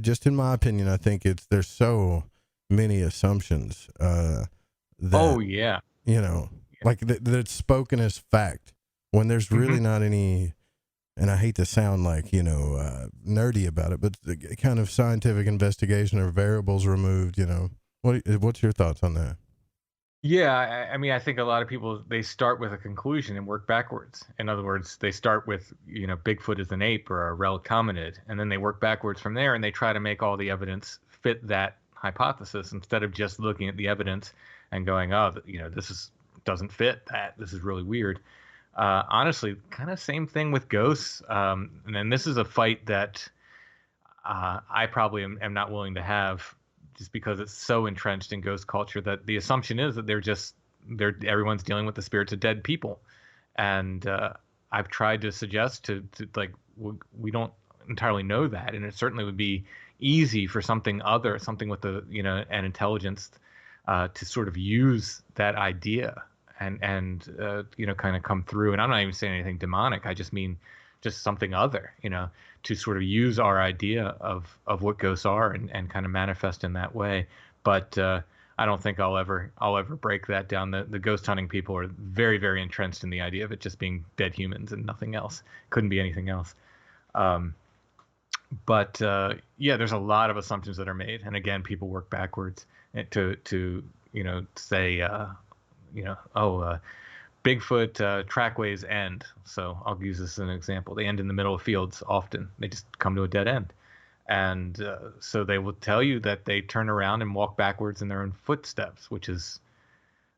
Just in my opinion, I think there's so many assumptions that, that's spoken as fact when there's really not any, and I hate to sound nerdy about it, but the kind of scientific investigation or variables removed, what's your thoughts on that? Yeah, I think a lot of people, they start with a conclusion and work backwards. In other words, they start with, Bigfoot is an ape or a relic hominid, and then they work backwards from there, and they try to make all the evidence fit that hypothesis instead of just looking at the evidence and going, this doesn't fit that. This is really weird. Honestly, kind of same thing with ghosts. And then this is a fight that I probably am not willing to have, just because it's so entrenched in ghost culture that the assumption is that everyone's dealing with the spirits of dead people. And I've tried to suggest we don't entirely know that. And it certainly would be easy for something with an intelligence to sort of use that idea and kind of come through. And I'm not even saying anything demonic. I just mean just something other, to sort of use our idea of what ghosts are and kind of manifest in that way. But I don't think I'll ever break that down. The ghost hunting people are very, very entrenched in the idea of it just being dead humans and nothing else. Couldn't be anything else. But there's a lot of assumptions that are made. And again, people work backwards to say, Bigfoot trackways end. So I'll use this as an example. They end in the middle of fields often. They just come to a dead end. And so they will tell you that they turn around and walk backwards in their own footsteps, which is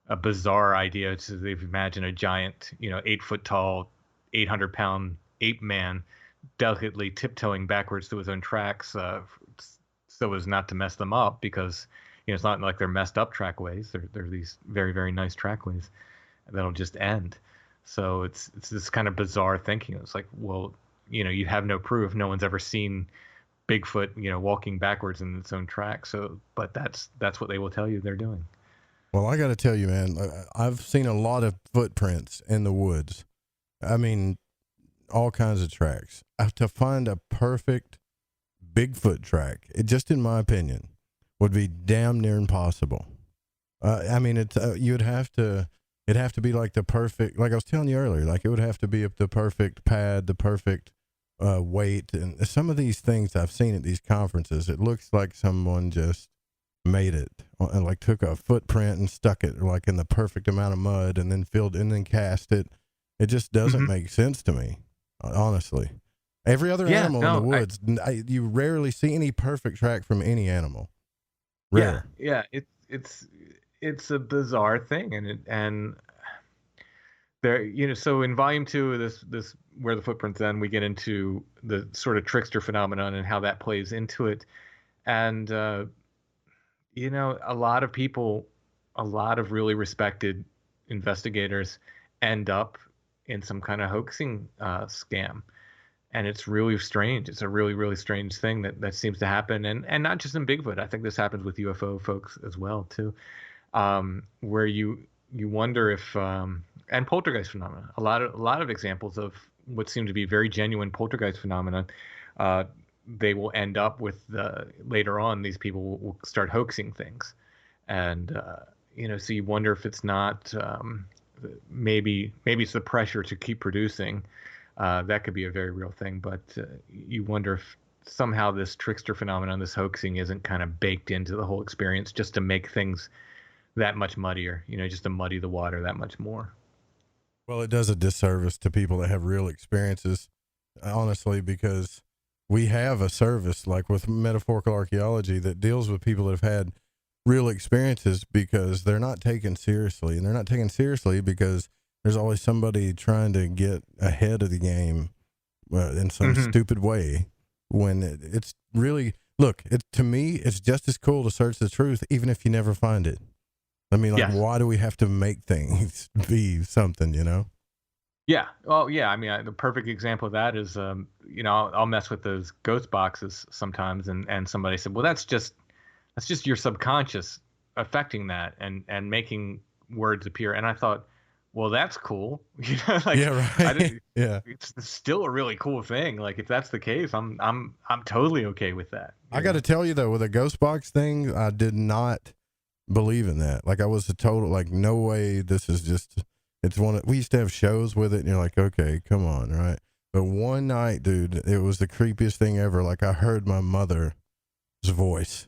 a bizarre idea. So they've imagined a giant, 8 foot tall, 800-pound ape man delicately tiptoeing backwards through his own tracks, so as not to mess them up, because it's not like they're messed up trackways. They're these very, very nice trackways that'll just end. So it's this kind of bizarre thinking. It's like, well, you have no proof. No one's ever seen Bigfoot, walking backwards in its own track. So, but that's what they will tell you they're doing. Well, I got to tell you, man, I've seen a lot of footprints in the woods. I mean, all kinds of tracks. To find a perfect Bigfoot track, it just, in my opinion, would be damn near impossible. I mean, it'd have to be like the perfect, like I was telling you earlier, like it would have to be the perfect pad, the perfect weight. And some of these things I've seen at these conferences, it looks like someone just made it and like took a footprint and stuck it like in the perfect amount of mud and then filled and then cast it. It just doesn't make sense to me, honestly. Every other animal in the woods, you rarely see any perfect track from any animal. Rare. Yeah. It's a bizarre thing, and there, so in volume 2 of this Where the Footprints End, we get into the sort of trickster phenomenon and how that plays into it, and a lot of people, a lot of really respected investigators end up in some kind of hoaxing scam. And it's really strange. It's a really, really strange thing that seems to happen. And not just in Bigfoot. I think this happens with UFO folks as well, too, where you wonder if, and poltergeist phenomena, a lot of examples of what seem to be very genuine poltergeist phenomena, they will end up with, later on, these people will start hoaxing things. And, so you wonder if it's not, maybe it's the pressure to keep producing. That could be a very real thing, but you wonder if somehow this trickster phenomenon, this hoaxing, isn't kind of baked into the whole experience just to make things that much muddier, just to muddy the water that much more. Well, it does a disservice to people that have real experiences, honestly, because we have a service like with metaphorical archaeology that deals with people that have had real experiences because they're not taken seriously, and they're not taken seriously because there's always somebody trying to get ahead of the game in some stupid way, when it's really, look, to me, it's just as cool to search the truth, even if you never find it. I mean, like, why do we have to make things be something, Yeah. Well, yeah. I mean, the perfect example of that is, I'll mess with those ghost boxes sometimes, and somebody said, well, that's just your subconscious affecting that and making words appear. And I thought, well, that's cool. Yeah, right. It's still a really cool thing. Like, if that's the case, I'm totally okay with that. I got to tell you though, with a ghost box thing, I did not believe in that. Like, I was a total, like, no way. This is just, we used to have shows with it, and you're like, okay, come on, right? But one night, dude, it was the creepiest thing ever. Like, I heard my mother's voice,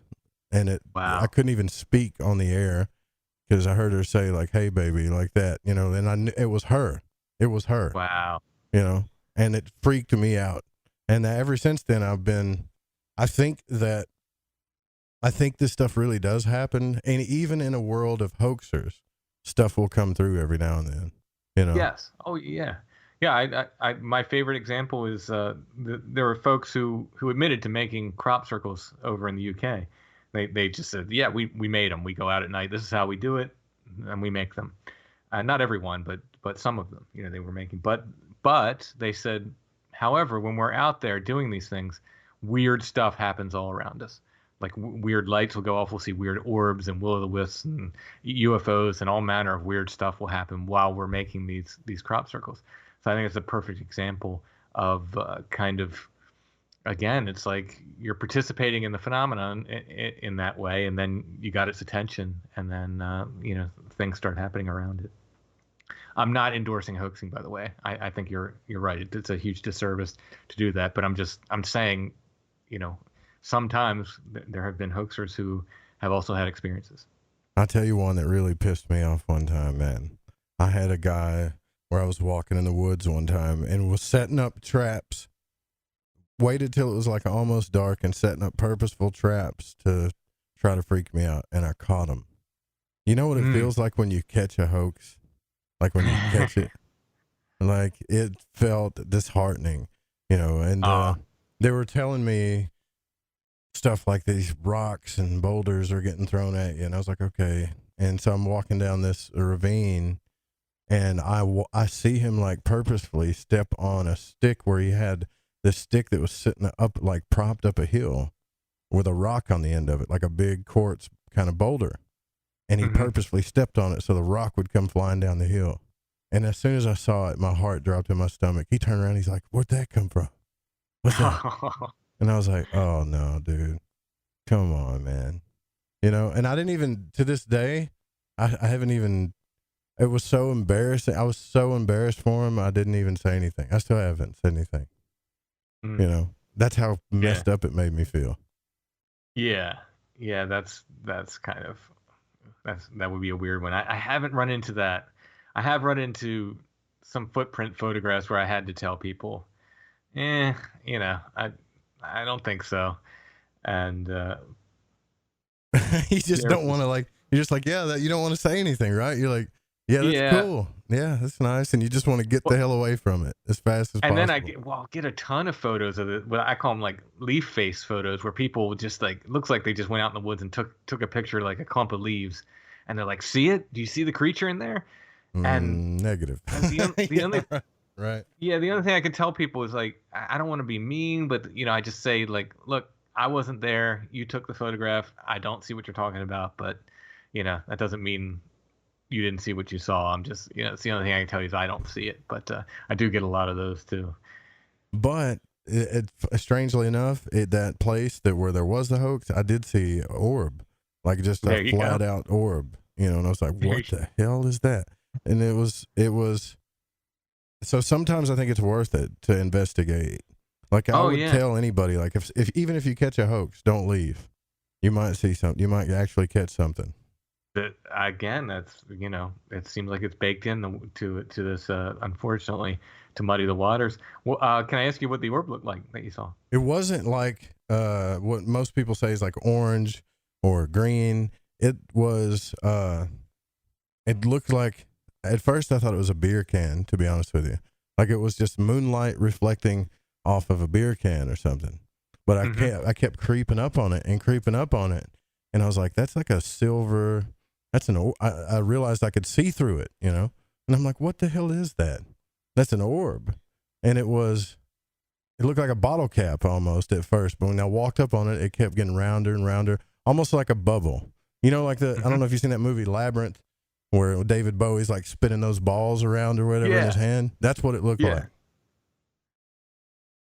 and I couldn't even speak on the air, because I heard her say, like, hey, baby, like that, and I knew it was her. It was her. Wow. And it freaked me out. And ever since then, I think this stuff really does happen. And even in a world of hoaxers, stuff will come through every now and then, Yes. Oh, yeah. Yeah. My favorite example is there were folks who admitted to making crop circles over in the UK. They just said, yeah, we made them. We go out at night. This is how we do it, and we make them. Not everyone, but some of them, they were making. But they said, however, when we're out there doing these things, weird stuff happens all around us. Like, weird lights will go off. We'll see weird orbs and will-o'-the-wisps and UFOs, and all manner of weird stuff will happen while we're making these crop circles. So I think it's a perfect example of kind of, again, it's like you're participating in the phenomenon in that way, and then you got its attention, and then things start happening around it. I'm not endorsing hoaxing, by the way. I think you're right. It's a huge disservice to do that, but I'm saying, sometimes there have been hoaxers who have also had experiences. I'll tell you one that really pissed me off one time, man. I had a guy where I was walking in the woods one time and was setting up traps. Waited till it was like almost dark and setting up purposeful traps to try to freak me out, and I caught him. You know what it feels like when you catch a hoax? Like when you catch it? Like, it felt disheartening. And they were telling me stuff like these rocks and boulders are getting thrown at you, and I was like, okay. And so I'm walking down this ravine, and I see him like purposefully step on a stick where he had this stick that was sitting up, like propped up a hill with a rock on the end of it, like a big quartz kind of boulder. And he purposefully stepped on it so the rock would come flying down the hill. And as soon as I saw it, my heart dropped in my stomach. He turned around, he's like, where'd that come from? What's that? And I was like, oh no, dude, come on, man. And I didn't even, to this day, I haven't even, it was so embarrassing. I was so embarrassed for him. I didn't even say anything. I still haven't said anything. That's how messed up it made me feel. Yeah. That's kind of, that would be a weird one. I haven't run into that. I have run into some footprint photographs where I had to tell people, I don't think so. And you just don't want to, like, you're just like, yeah, that you don't want to say anything, right? You're like, yeah, that's cool. Yeah, that's nice. And you just want to get the hell away from it as fast as possible. And then I'll get a ton of photos of it. What I call them like leaf face photos, where people just like, looks like they just went out in the woods and took a picture of like a clump of leaves. And they're like, see it? Do you see the creature in there? And negative. The only right. Yeah, the only thing I can tell people is like, I don't want to be mean, but I just say like, look, I wasn't there. You took the photograph. I don't see what you're talking about, but that doesn't mean you didn't see what you saw. I'm just, it's the only thing I can tell you is I don't see it, but I do get a lot of those too. But strangely enough, that place where there was the hoax, I did see an orb, like just a flat out orb, and I was like, what the hell is that? And it was, so sometimes I think it's worth it to investigate. Like I would tell anybody, like if even if you catch a hoax, don't leave. You might see something. You might actually catch something. That again, that's it seems like it's baked in to this. Unfortunately, to muddy the waters. Well, can I ask you what the orb looked like that you saw? It wasn't like what most people say is like orange or green. It was. It looked like. At first, I thought it was a beer can. To be honest with you, like it was just moonlight reflecting off of a beer can or something. But I kept creeping up on it, and I was like, that's like a silver. That's I realized I could see through it, and I'm like, what the hell is that? That's an orb. And it looked like a bottle cap almost at first, but when I walked up on it, it kept getting rounder and rounder, almost like a bubble. Like I don't know if you've seen that movie Labyrinth, where David Bowie's like spinning those balls around or whatever in his hand. That's what it looked like.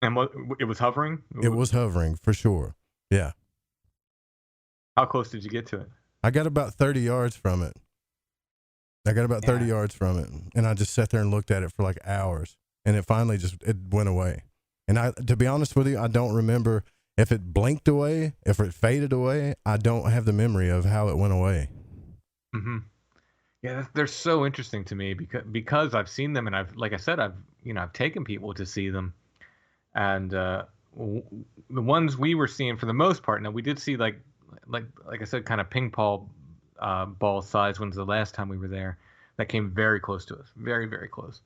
And what it was hovering? It was hovering for sure. Yeah. How close did you get to it? I got about 30 yards from it. And I just sat there and looked at it for like hours, and it finally it went away. And to be honest with you, I don't remember if it blinked away, if it faded away. I don't have the memory of how it went away. Mm-hmm. Yeah, they're so interesting to me because I've seen them, and I've taken people to see them, and the ones we were seeing for the most part. Now we did see like I said, kind of ping pong ball size ones the last time we were there. That came very close to us, very very close.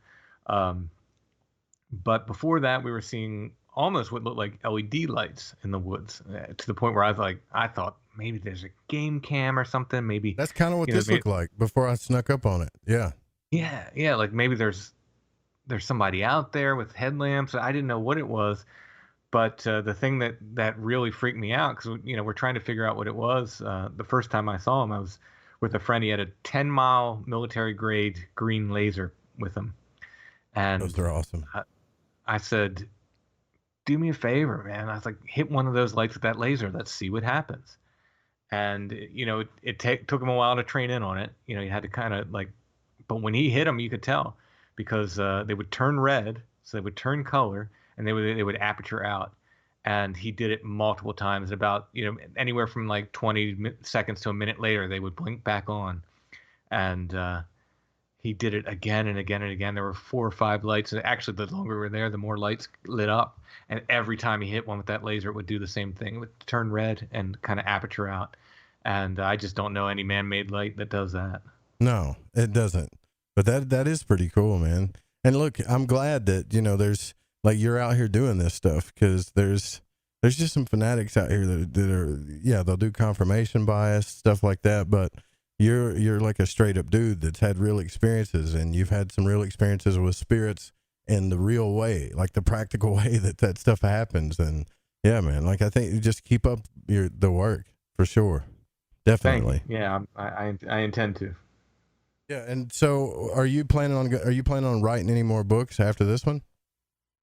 But before that, we were seeing almost what looked like LED lights in the woods, to the point where I thought maybe there's a game cam or something. Maybe that's kind of what this looked like before I snuck up on it. Yeah. Like maybe there's somebody out there with headlamps. I didn't know what it was, but the thing that really freaked me out, because we're trying to figure out what it was. The first time I saw him, I was with a friend. He had a 10-mile military grade green laser with him, and those are awesome. I said, do me a favor, man. I was like, hit one of those lights with that laser. Let's see what happens. And, it took him a while to train in on it. You had to kind of but when he hit them, you could tell, because they would turn red. So they would turn color, and they would aperture out. And he did it multiple times. About, anywhere from like 20 seconds to a minute later, they would blink back on. And, he did it again and again and again. There were 4 or 5 lights. And actually, the longer we were there, the more lights lit up. And every time he hit one with that laser, it would do the same thing. It would turn red and kind of aperture out. And I just don't know any man-made light that does that. No, it doesn't. But that is pretty cool, man. And look, I'm glad that, there's like you're out here doing this stuff, because there's just some fanatics out here that are, yeah, they'll do confirmation bias, stuff like that, but you're like a straight up dude that's had real experiences, and you've had some real experiences with spirits in the real way, like the practical way that stuff happens. And yeah, man, like I think you just keep up the work for sure. Definitely. Yeah, I intend to. Yeah. And so are you planning on writing any more books after this one?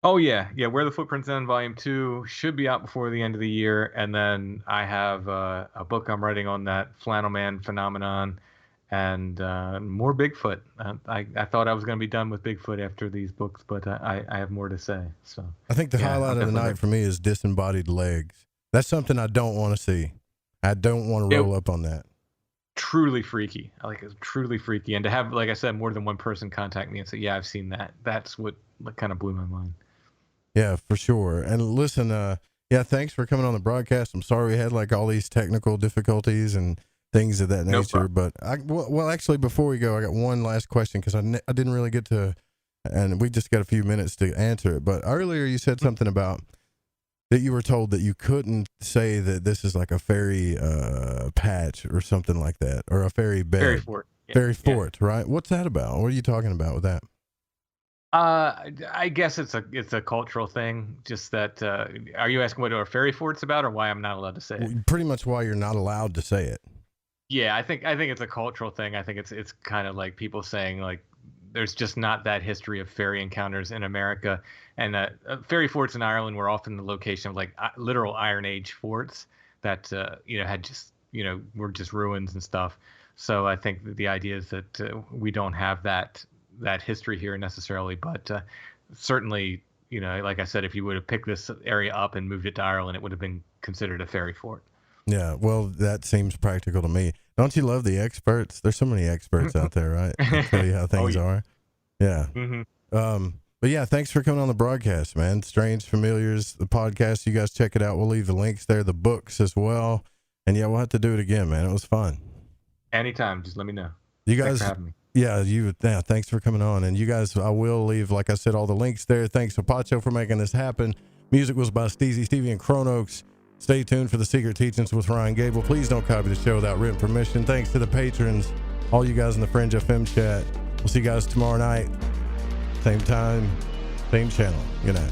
Oh yeah. Where the Footprints End Volume 2 should be out before the end of the year. And then I have a book I'm writing on that Flannel Man Phenomenon, and more Bigfoot. I thought I was going to be done with Bigfoot after these books, but I have more to say. So I think the highlight of the night for me is disembodied legs. That's something I don't want to see. I don't want to roll up on that. Truly freaky. It's truly freaky. And to have, like I said, more than one person contact me and say, yeah, I've seen that. That's what kind of blew my mind. Yeah, for sure. And listen, thanks for coming on the broadcast. I'm sorry we had like all these technical difficulties and things of that nature. But actually, before we go, I got one last question, because I didn't really get to, and we just got a few minutes to answer it. But earlier you said something about that you were told that you couldn't say that this is like a fairy patch or something like that, or a fairy bed. Fairy fort. Fairy fort, right? What's that about? What are you talking about with that? I guess it's a cultural thing. Just that. Are you asking what a fairy fort's about, or why I'm not allowed to say it? Pretty much why you're not allowed to say it. Yeah, I think it's a cultural thing. I think it's kind of like people saying like there's just not that history of fairy encounters in America, and fairy forts in Ireland were often the location of like literal Iron Age forts that had just were just ruins and stuff. So I think that the idea is that we don't have that history here necessarily, but certainly, like I said, if you would have picked this area up and moved it to Ireland, it would have been considered a fairy fort. Yeah, well, that seems practical to me. Don't you love the experts? There's so many experts out there, right? They tell you how things are. Yeah. Mm-hmm. But yeah, thanks for coming on the broadcast, man. Strange Familiars, the podcast. You guys check it out. We'll leave the links there, the books as well. And yeah, we'll have to do it again, man. It was fun. Anytime, just let me know. You guys, thanks for having me. Yeah, thanks for coming on. And you guys, I will leave, like I said, all the links there. Thanks to Pacho for making this happen. Music was by Stevie and Chronox. Stay tuned for the Secret Teachings with Ryan Gable. Please don't copy the show without written permission. Thanks to the patrons, all you guys in the Fringe FM chat. We'll see you guys tomorrow night. Same time, same channel. Good night.